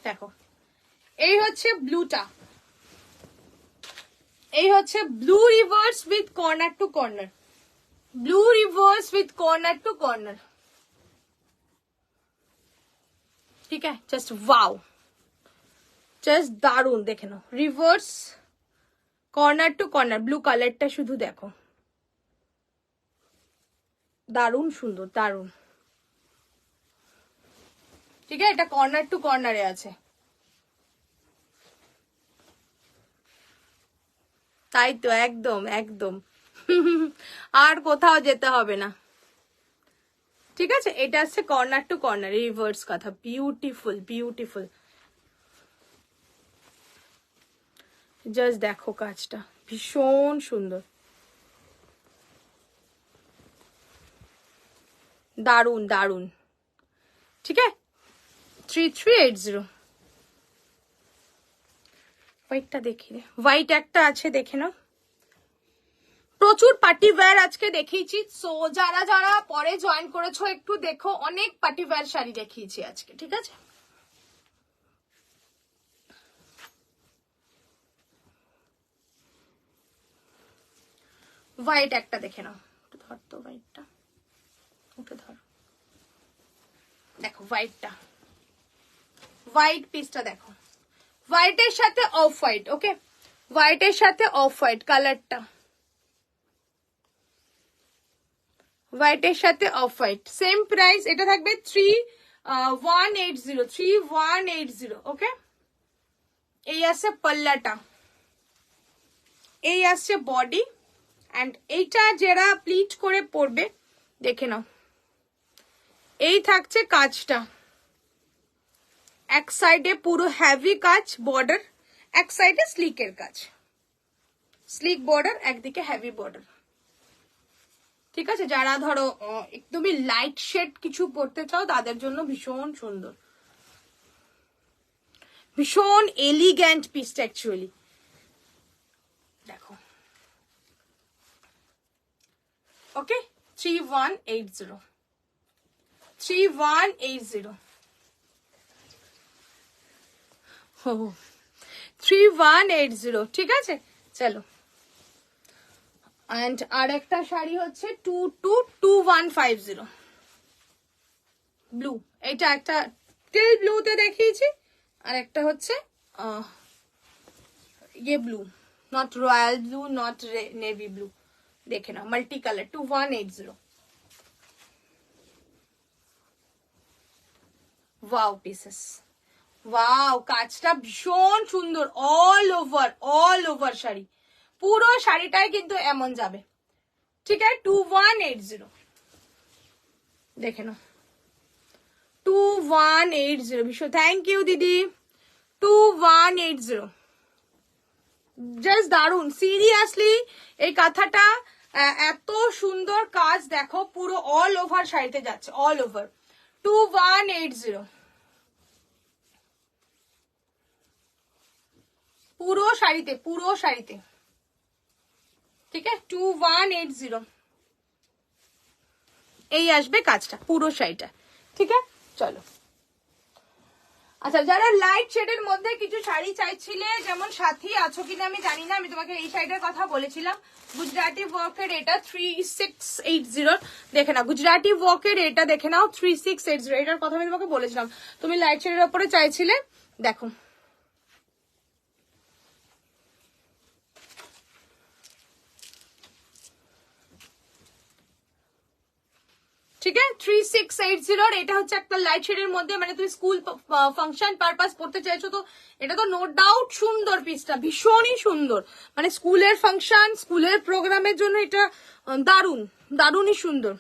দেখো এই হচ্ছে ব্লুটা, এই হচ্ছে blue reverse with corner to corner, blue reverse with corner to corner. ঠিক আছে, জাস্ট ওয়াও, জাস্ট দারুন। দেখে নাও, reverse corner to corner, blue কালারটা শুধু দেখো, দারুন সুন্দর, দারুন। ঠিক আছে, এটা কর্নার টু কর্নারে আছে। তাই তো, একদম একদম। আর কোথাও যেতে হবে না। ঠিক আছে, এটা আছে কর্নার টু কর্নার, রিভার্স কথা। বিউটিফুল বিউটিফুল, জাস্ট দেখো কাজটা, ভীষণ সুন্দর, দারুন দারুন। ঠিক আছে, 3380। হোয়াইটটা দেখি রে, হোয়াইট একটা আছে, দেখে নাও। প্রচুর পার্টি ওয়্যার আজকে দেখিয়েছি, সো যারা যারা পরে জয়েন করেছো একটু দেখো, অনেক পার্টি ওয়্যার শাড়ি দেখিয়েছি আজকে। ঠিক আছে, হোয়াইট একটা দেখে নাও, একটু ধর তো হোয়াইটটা, উঠে ধর, দেখো হোয়াইটটা, হোয়াইট পিসটা দেখো, হোয়াইটের সাথে অফ হোয়াইট। ওকে, হোয়াইটের সাথে অফ হোয়াইট কালারটা, হোয়াইটের সাথে অফ হোয়াইট, সেম প্রাইস। এটা থাকবে 3180, 3180। ওকে, এই আসছে পাল্লাটা, এই আসছে বডি, অ্যান্ড এইটা যারা প্লিট করে পরবে দেখে নাও, এই থাকছে কাজটা, এক সাইডে পুরো হেভি কাজ বর্ডার, এক সাইডে স্লিকের কাজ, স্লিক বর্ডার, একদিকে হেভি বর্ডার। ঠিক আছে, যারা ধরো একদমই লাইট শেড কিছু পরতে চাও তাদের জন্য ভীষণ সুন্দর, ভীষণ এলিগ্যান্ট পিসটা অ্যাকচুয়ালি। দেখো, ওকে, 3180, 3180, 3180। ঠিক আছে, চলো। অ্যান্ড আর একটা শাড়ি হচ্ছে 222150, ব্লু। এটা একটা টিল ব্লুতে দেখিয়েছি, আর একটা হচ্ছে ইয়ে blue, not royal blue, not navy blue. দেখে নাও, multi colour, 2180। Wow pieces, wow, কাজটা ভীষণ সুন্দর, অল ওভার শাড়ি, পুরো শাড়িটাই কিন্তু এমন যাবে। ঠিক আছে, 2180, দেখে নাও, 2180। ভীষণ থ্যাংক ইউ দিদি, 2180, জাস্ট দারুন। সিরিয়াসলি এই কাঁথাটা এত সুন্দর কাজ, দেখো পুরো অল ওভার শাড়িতে যাচ্ছে, অল ওভার, 2180, পুরো শাড়িতে, পুরো শাড়িতে। ঠিক আছে, 2180, এই আসবে কাজটা পুরো শাড়িটা। ঠিক আছে, চলো। আচ্ছা, যারা লাইট শেডের মধ্যে কিছু শাড়ি চাইছিলে, যেমন সাথী আছো কিনা আমি জানি না, আমি তোমাকে এই শাড়িটার কথা বলেছিলাম, গুজরাটি ওয়ার্কের, এটা 3680। দেখে নাও, গুজরাটি ওয়ার্কের এটা দেখে নাও, 3680, এটার কথা আমি তোমাকে বলেছিলাম, তুমি লাইট শেডের ওপরে চাইছিলে। দেখো, ঠিক আছে, 3680। এটা হচ্ছে একটা লাইট শেডের মধ্যে, মানে তুমি স্কুল ফাংশন পারপাস পড়তে চাইছো তো এটা তো নো ডাউট সুন্দর পিসটা, ভীষণই সুন্দর, মানে স্কুলের ফাংশন, স্কুলের প্রোগ্রামের জন্য এটা দারুন, দারুনই সুন্দর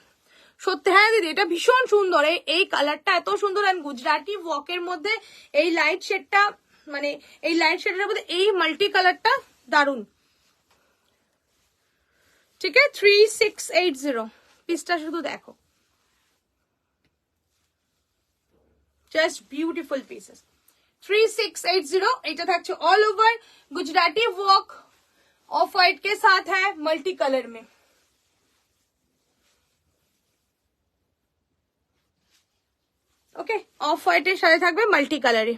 সত্যি। হ্যাঁ দিদি, এটা ভীষণ সুন্দর, এই কালারটা এত সুন্দর, আর গুজরাটি ওয়াকের মধ্যে এই লাইট শেডটা, মানে এই লাইট শেডের মধ্যে এই মাল্টি কালারটা দারুন। ঠিক আছে, 3680 পিসটা শুধু দেখো, জাস্ট বিউটিফুল পিসেস, 3680। এটা থাকছে all over Gujarati work, of white के साथ है, मल्टी कलर में। ओके, ऑफ वाइट এর সাথে থাকবে মাল্টি কালারে।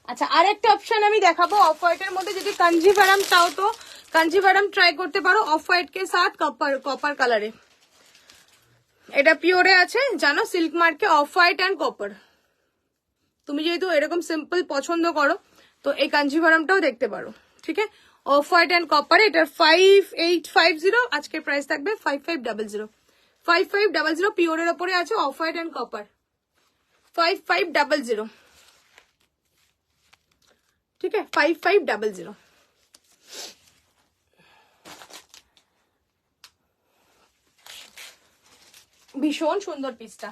আচ্ছা, আরেকটা অপশন আমি দেখাবো অফ হোয়াইটের মধ্যে, যদি কাঞ্জিভারাম চাও তো কাঞ্জিভারাম ট্রাই করতে পারো অফ হোয়াইট কে সাথ কপার কালারে। এটা পিওরে আছে জানো, সিল্ক মার্কে অফ হোয়াইট অ্যান্ড কপার। তুমি যেহেতু এরকম সিম্পল পছন্দ করো তো এই কাঞ্জিভারামটাও দেখতে পারো, ঠিক আছে। অফ হোয়াইট অ্যান্ড কপার, এটার 5850, আজকের প্রাইস থাকবে 5500। 5500 পিওরের ওপরে আছে, অফ হোয়াইট অ্যান্ড কপার 5500, ঠিক আছে 5500। ভীষণ সুন্দর পিসটা।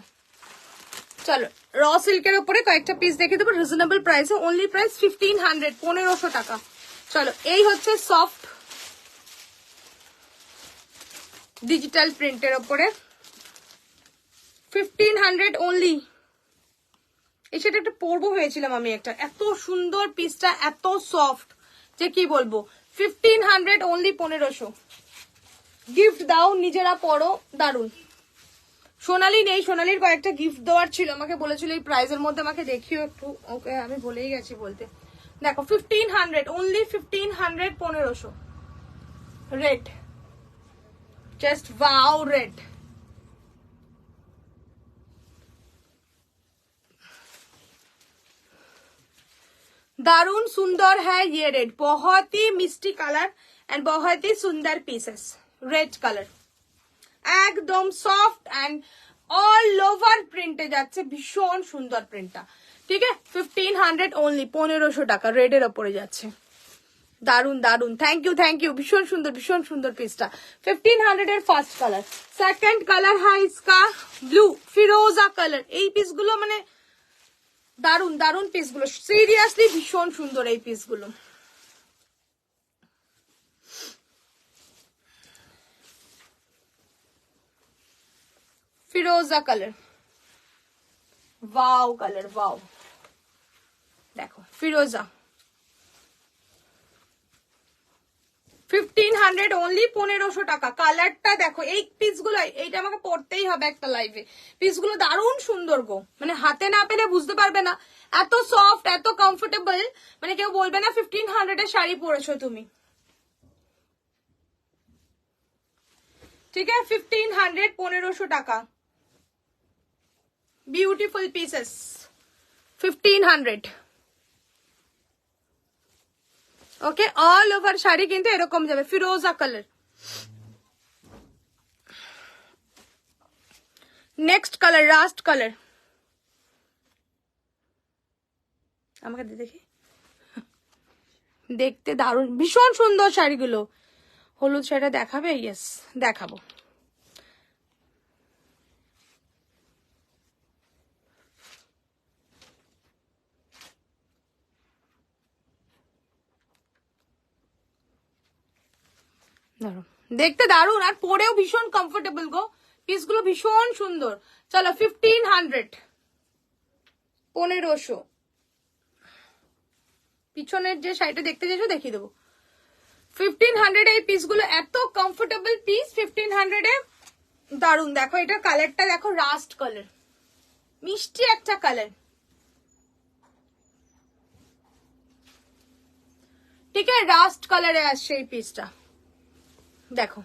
চলো র সিল্কের উপরে কয়েকটা পিস দেখে দেবো রিজনেবল প্রাইসে, অনলি প্রাইস 1500, 1500 টাকা। চলো এই হচ্ছে সফট ডিজিটাল প্রিন্টের উপরে 1500 অনলি। এই সেটা একটা পরবো হয়েছিলাম আমি একটা, এত সুন্দর পিসটা, এত সফট যে কি বলবো। 1500 অনলি, 1500। গিফট দাও, নিজেরা পরো, দারুন। সোনালি নেই, সোনালির কয়েকটা গিফট দেওয়ার ছিল, আমাকে বলেছিল এই প্রাইজের মধ্যে আমাকে দেখিও একটু। ওকে আমি ভুলেই গেছি বলতে। দেখো 1500 only, 1500, 1500। Red, just wow red. दारुण सुंदर है ये रेड, बहुत ही मिस्टी कलर एंड बहुत ही सुंदर पीसेस। रेड कलर एकदम सॉफ्ट एंड ऑल ओवर प्रिंटे যাচ্ছে, ভীষণ সুন্দর প্রিন্টটা, ঠিক আছে। 1500 অনলি, 1500 টাকা রেডের উপরে যাচ্ছে। দারুন দারুন, থ্যাংক ইউ, ভীষণ সুন্দর পিসটা। 1500 এর ফার্স্ট কালার। সেকেন্ড কালার হ্যাঁ ইসকা ব্লু ফিরোজা কালার। এই পিসগুলো মানে দারুন দারুন পিসগুলো, সিরিয়াসলি ভীষণ সুন্দর এই পিসগুলো। ফিরোজা কালার, ওয়াও কালার, ওয়াও। দেখো ফিরোজা 1500 অনলি, 1500 টাকা। কালারটা দেখো, এই পিসগুলো, এইটা আমাকে পড়তেই হবে একটা লাইভে। পিসগুলো দারুণ সুন্দর গো, মানে হাতে না পেলে বুঝতে পারবে না, এত সফট, এত কমফোর্টেবল, মানে কেউ বলবে না 1500 এর শাড়ি পরেছো তুমি, ঠিক আছে। 1500, 1500 টাকা, beautiful pieces, 1500। Okay, all over sari কিন্তু এরকম যাবে, ফিরোজা colour. Next colour rust colour, আমাকে দেখি, দেখতে দারুণ, ভীষণ সুন্দর শাড়িগুলো। হলুদ শাড়িটা দেখাবে? ইয়েস দেখাবো। দেখতে দারুন আর পরেও ভীষণ কমফোর্টেবল গো, পিসগুলো ভীষণ সুন্দর। চলো 1500, 1500। পিছনের যে শাড়িটা দেখতে চাইছো দেখিয়ে দেবো। 1500 এই পিসগুলো এত কমফোর্টেবল পিস, 1500 এ দারুন। দেখো এটা কালারটা দেখো, রাস্ট কালার, মিষ্টি একটা কালার, ঠিক আছে। রাস্ট কালারে আসছে এই পিসটা, দেখো।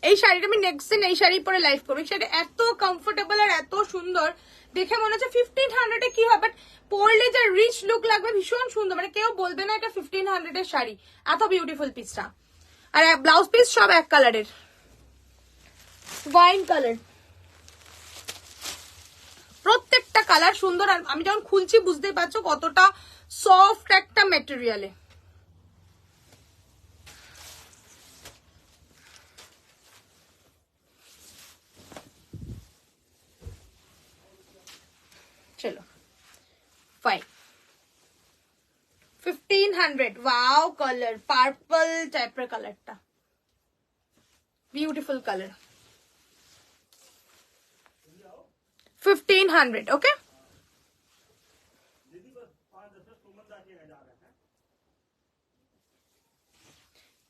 এই শাড়িটা আমি নেক্সট দিন এই শাড়ি পরে লাইভ করবো। শাড়িটা এত কমফোর্টেবল আর এত সুন্দর, দেখে মনে হচ্ছে 1500 এ কি হবে, বাট পরলে যে রিচ লুক লাগবে, ভীষণ সুন্দর, মানে কেউ বলবে না এটা 1500 এর শাড়ি, এত বিউটিফুল পিসটা। আর ব্লাউজ পিস সব এক কালারের, ওয়াইন কালার, প্রত্যেকটা কালার সুন্দর। আর আমি যখন খুলছি বুঝতেই পারছো কতটা সফট একটা মেটেরিয়ালে। चलो फाइन 1500 वाओ कलर पर्पल टाइपर कलरটা ब्यूटीफुल कलर 1500 ओके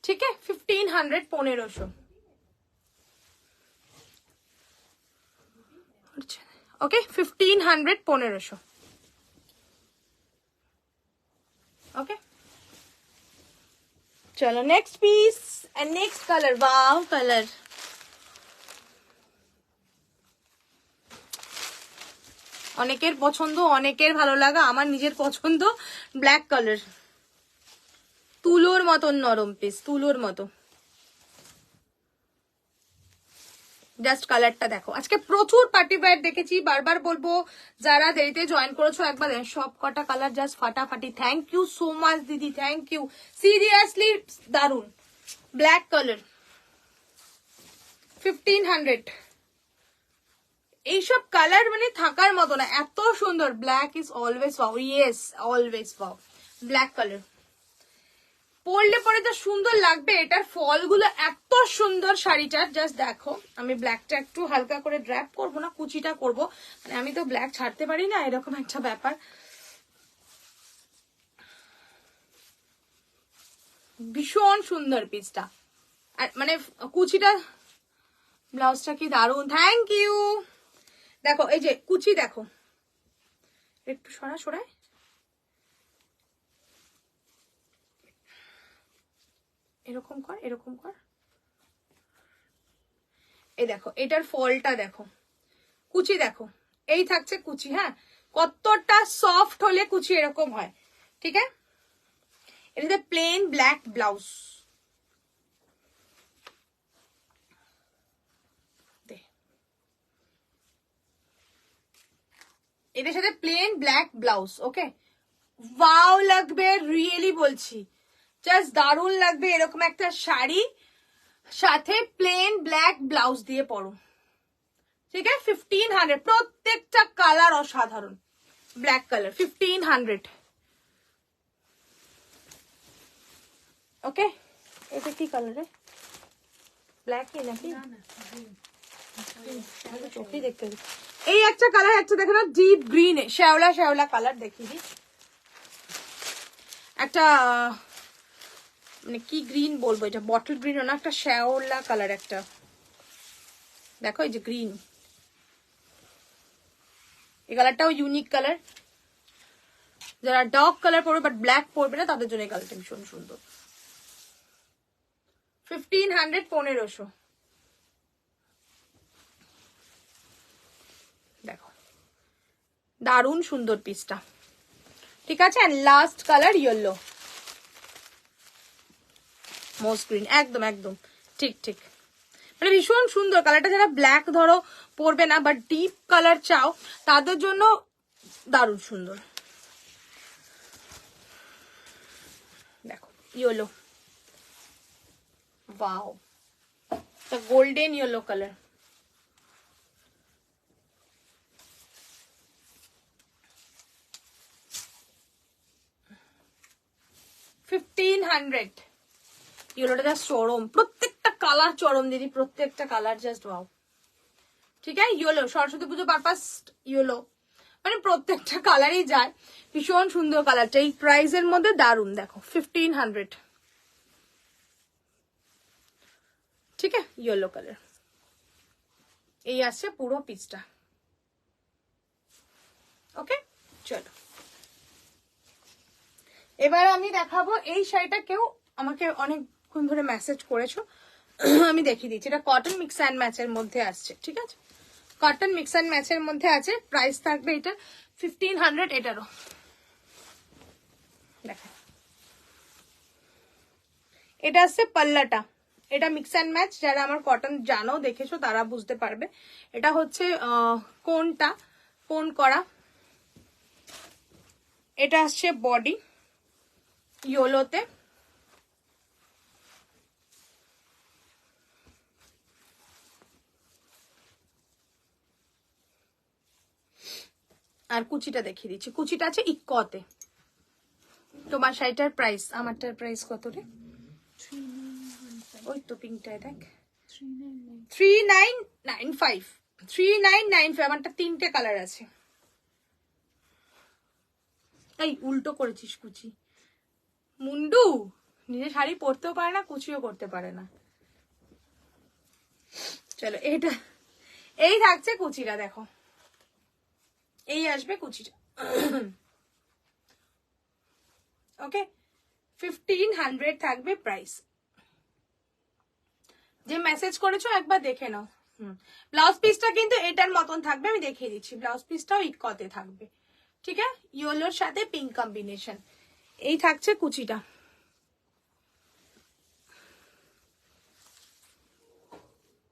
ठीक है 1500 1500 ओके 1500 1500 চলো next piece and next colour, wow colour. অনেকের পছন্দ, অনেকের ভালো লাগা, আমার নিজের পছন্দ ব্ল্যাক কালার। তুলোর মতন নরম পিস, তুলোর মতো। জাস্ট কালারটা দেখো। আজকে প্রচুর পার্টি ওয়্যার দেখেছি, বারবার বলবো যারা দেরিতে জয়েন করেছো একবার সব কটা কালার জাস্ট ফাটাফাটি। থ্যাংক ইউ সো মাচ দিদি, থ্যাংক ইউ, সিরিয়াসলি দারুন। Black colour 1500। এইসব কালার মানে থাকার মতো না, এত সুন্দর। Black is always wow, yes always wow. Black colour পরলে পরে যা সুন্দর লাগবে, এটার ফলগুলো এত সুন্দর শাড়িটার। জাস্ট দেখো, আমি ব্ল্যাকটা একটু হালকা করে ড্র্যাপ করবো না, কুচিটা করব, মানে আমি তো ব্ল্যাক ছাড়তে পারি না, এরকম একটা ব্যাপার। ভীষণ সুন্দর পিসটা, আর মানে কুচিটা, ব্লাউজটা কি দারুন, থ্যাংক ইউ। দেখো এই যে কুচি দেখো, একটু সরায়, এরকম কর, এরকম কর। এই দেখো এটার ফলটা দেখো, কুচি দেখো, এই থাকছে কুচি। হ্যাঁ, কতটা সফট হলে কুচি এরকম হয়, ঠিক আছে। এটাতে প্লেন ব্ল্যাক ব্লাউজ, এটার সাথে প্লেন ব্ল্যাক ব্লাউজ। ওকে, ওয়াও লাগবে, রিয়েলি বলছি, জাস্ট দারুণ লাগবে। এরকম একটা শাড়ি সাথে প্লেন ব্ল্যাক ব্লাউজ দিয়ে পরো, ঠিক আছে। 1500, প্রত্যেকটা কালার অসাধারণ। Black colour 1500। ওকে, এটা কি কালার? ব্ল্যাক নাকি? চোখেই দেখতে, এই একটা কালার, একটা দেখো না ডিপ গ্রিন, শ্যাওলা শ্যাওলা কালার দেখিয়ে দিই। একটা মানে কি গ্রিন বলবো, এটা বটল গ্রিন না, একটা শ্যাওলা কালার একটা, দেখো এই যে গ্রিন, এই কালারটাও ইউনিক কালার। যারা ডার্ক কালার পরবে বাট ব্ল্যাক পরবে না, তাদের জন্য এই কালারটা ভীষণ সুন্দর। 1500, 1500। দেখো দারুণ সুন্দর পিসটা, ঠিক আছে। And last colour yellow, most green, একদম একদম ঠিক ঠিক, মানে ভীষণ সুন্দর কালারটা। যারা ব্ল্যাক ধরো পরবে না বাট ডিপ কালার চাও, তাদের জন্য দারুণ সুন্দর। দেখো yellow, wow, the golden yellow color। $1500। ইয়েলোটা জাস্ট চরম, প্রত্যেকটা কালার চরম দিদি, প্রত্যেকটা কালার জাস্ট ওয়াও, ঠিক আছে। ইয়েলো সরস্বতী পুজো পারপাস ইয়েলো, মানে প্রত্যেকটা কালারই যায়। ভীষণ সুন্দর কালারটা, এই প্রাইসের মধ্যে দারুণ। দেখো 1500, ঠিক আছে। ইয়েলো কালার, এই আসছে পুরো পিসটা। ওকে, চলো এবার আমি দেখাবো এই শাড়িটা। কেউ আমাকে অনেকক্ষণ ধরে মেসেজ করেছো, আমি দেখিয়ে দিচ্ছি। এটা কটন মিক্স অ্যান্ড ম্যাচের মধ্যে আসছে, ঠিক আছে। কটন মিক্স অ্যান্ড ম্যাচের মধ্যে আছে, প্রাইস থাকবে এটা 1500। এটারও দেখা, এটা আসছে পাল্লাটা, এটা মিক্স অ্যান্ড ম্যাচ। যারা আমার কটন জানো, দেখেছো, তারা বুঝতে পারবে। এটা হচ্ছে কোনটা কোন করা। এটা আসছে বডি ইয়েলোতে, আর কুচিটা দেখিয়ে দিচ্ছি। কুচিটা আছে ইক্কতে। তোমার শাড়িটার প্রাইস, আমারটার প্রাইস কত রে? ওই তো পিঙ্কটায় দেখ, 3995। 3995, আমারটা 3টে কালার আছে। এই উল্টো করেছিস কুচি, মুন্ডু নিজে শাড়ি পরতেও পারে না, কুচিও করতে পারে না। চলো এটা, এই থাকছে কুচিটা, দেখো এই আসবে কুচিটা। ওকে, 1500 থাকবে প্রাইস। যে মেসেজ করেছো একবার দেখে নাও। ব্লাউজ পিসটা কিন্তু এটার মতন থাকবে, আমি দেখিয়ে দিচ্ছি। ব্লাউজ পিসটাও ইকতে থাকবে, ঠিক আছে, ইয়েলোর সাথে পিঙ্ক কম্বিনেশন। এই থাকছে কুচিটা।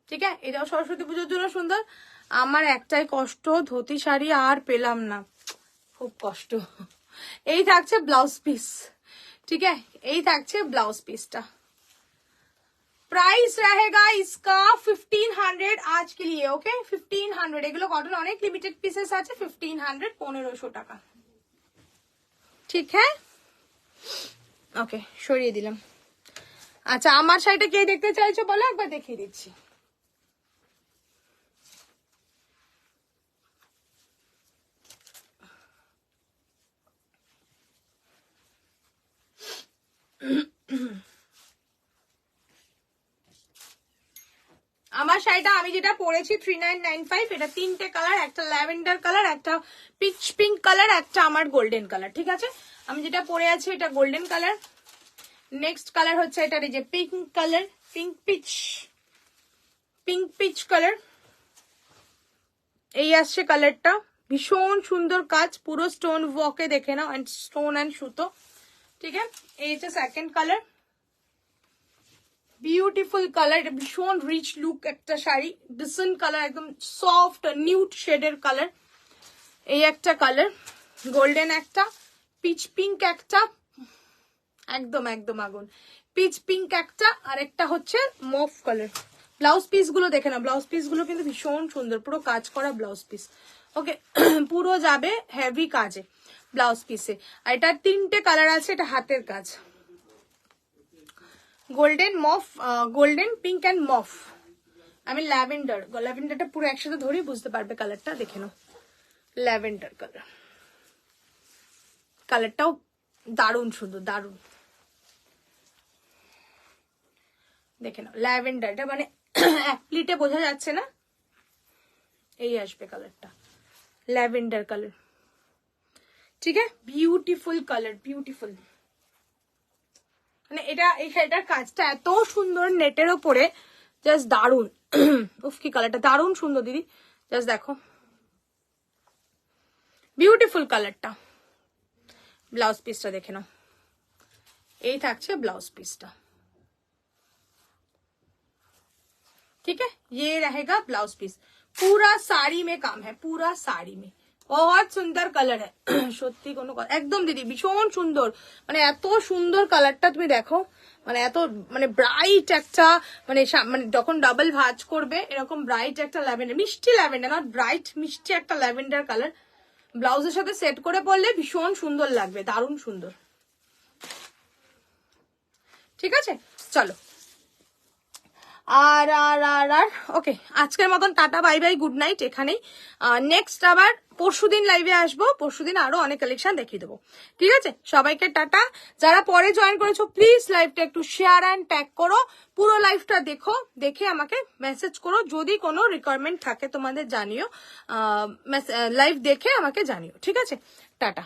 ঠিক আছে, এটাও সরস্বতী পুজোর জন্য সুন্দর। আমার একটাই কষ্ট, ধুতি শাড়ি আর পেলাম না, খুব কষ্ট। এই থাকছে ব্লাউজ পিস, ঠিক আছে, এই থাকছে ব্লাউজ পিসটা। प्राइस रहेगा इसका 1500 आज के लिए। ओके 1500, এগুলো কটন অনেক লিমিটেড পিসেস আছে। 1500 1500 টাকা, ঠিক হ্যাঁ। ওকে সরিয়ে দিলাম। আচ্ছা আমার শাড়িটা কে দেখতে চাইছো বলো, একবার দেখিয়ে দিচ্ছি। আমার শাড়িটা আমি যেটা পরেছি 3995, এটা তিনটে কালার, একটা ল্যাভেন্ডার কালার, একটা পিচ পিঙ্ক কালার, একটা আমার গোল্ডেন কালার, ঠিক আছে। আমি যেটা পরে আছি এটা গোল্ডেন কালার, নেক্সট কালার হচ্ছে এটার এই যে pink colour, pink peach colour, এই আসছে কালারটা, ভীষণ সুন্দর কাজ, পুরো স্টোন ওয়ার্কে দেখে নাও, এন্ড স্টোন এন্ড সুতো, ঠিক আছে। এই হচ্ছে সেকেন্ড কালার, বিউটিফুল কালার, এটা ভীষণ রিচ লুক একটা শাড়ি, ডিসেন্ট কালার, একদম সফট নিউড শেডের কালার। এই একটা কালার, গোল্ডেন একটা, পিচ পিঙ্ক একটা, একদম একদম আগুন, পিচ পিঙ্ক একটা, আর একটা হচ্ছে মফ কালার। ব্লাউজ পিস গুলো দেখে না, ব্লাউজ পিস গুলো কিন্তু ভীষণ সুন্দর, পুরো কাজ করা ব্লাউজ পিস। ওকে পুরো যাবে হেভি কাজে ব্লাউজ পিসে। আর এটা তিনটে কালার আছে, এটা হাতের কাজ, গোল্ডেন মফ, গোল্ডেন পিঙ্ক অ্যান্ড মফ। আমি ল্যাভেন্ডারটা পুরো একসাথে ধরি, বুঝতে পারবে কালারটা, দেখে নাও। ল্যাভেন্ডার কালার, কালারটাও দারুণ সুন্দর, দারুণ, দেখে নাও। ল্যাভেন্ডার, এটা মানে এক প্লিটে বোঝা যাচ্ছে না, এই আসবে কালারটা, ল্যাভেন্ডার কালার, ঠিক আছে। বিউটিফুল কালার, বিউটিফুল, মানে এটার কাজটা এত সুন্দর নেটের ওপরে, জাস্ট দারুণ। উফ কি কালারটা দারুণ সুন্দর দিদি, জাস্ট দেখো, বিউটিফুল কালারটা। ব্লাউজ পিসটা দেখে নাও, এই থাকছে ব্লাউজ পিসটা, ठीक है। ये रहेगा ब्लाउज पीस, पूरा साड़ी में काम है, पूरा साड़ी में, बहुत सुंदर কালার সত্যি কোনো একদম দিদি ভীষণ সুন্দর, মানে এত সুন্দর কালারটা তুমি দেখো, মানে এত মানে ব্রাইট একটা, মানে যখন ডাবল ভাঁজ করবে এরকম ব্রাইট একটা ল্যাভেন্ডার, মিষ্টি ল্যাভেন্ডার, নট ব্রাইট, মিষ্টি একটা ল্যাভেন্ডার কালার, ব্লাউজের সাথে সেট করে পরলে ভীষণ সুন্দর লাগবে, দারুণ সুন্দর, ঠিক আছে। চলো আর আর আর আর ওকে, আজকের মতন tata bye bye, good night এখানেই। নেক্সট আবার পরশুদিন লাইভে আসবো, পরশুদিন আরো অনেক কালেকশন দেখিয়ে দেবো, ঠিক আছে। সবাইকে টাটা। যারা পরে জয়েন করেছো প্লিজ লাইভটা একটু শেয়ার অ্যান্ড ট্যাগ করো, পুরো লাইভটা দেখো, দেখে আমাকে মেসেজ করো, যদি কোনো রিকোয়ারমেন্ট থাকে তোমাদের জানিও, লাইভ দেখে আমাকে জানিও, ঠিক আছে। টাটা।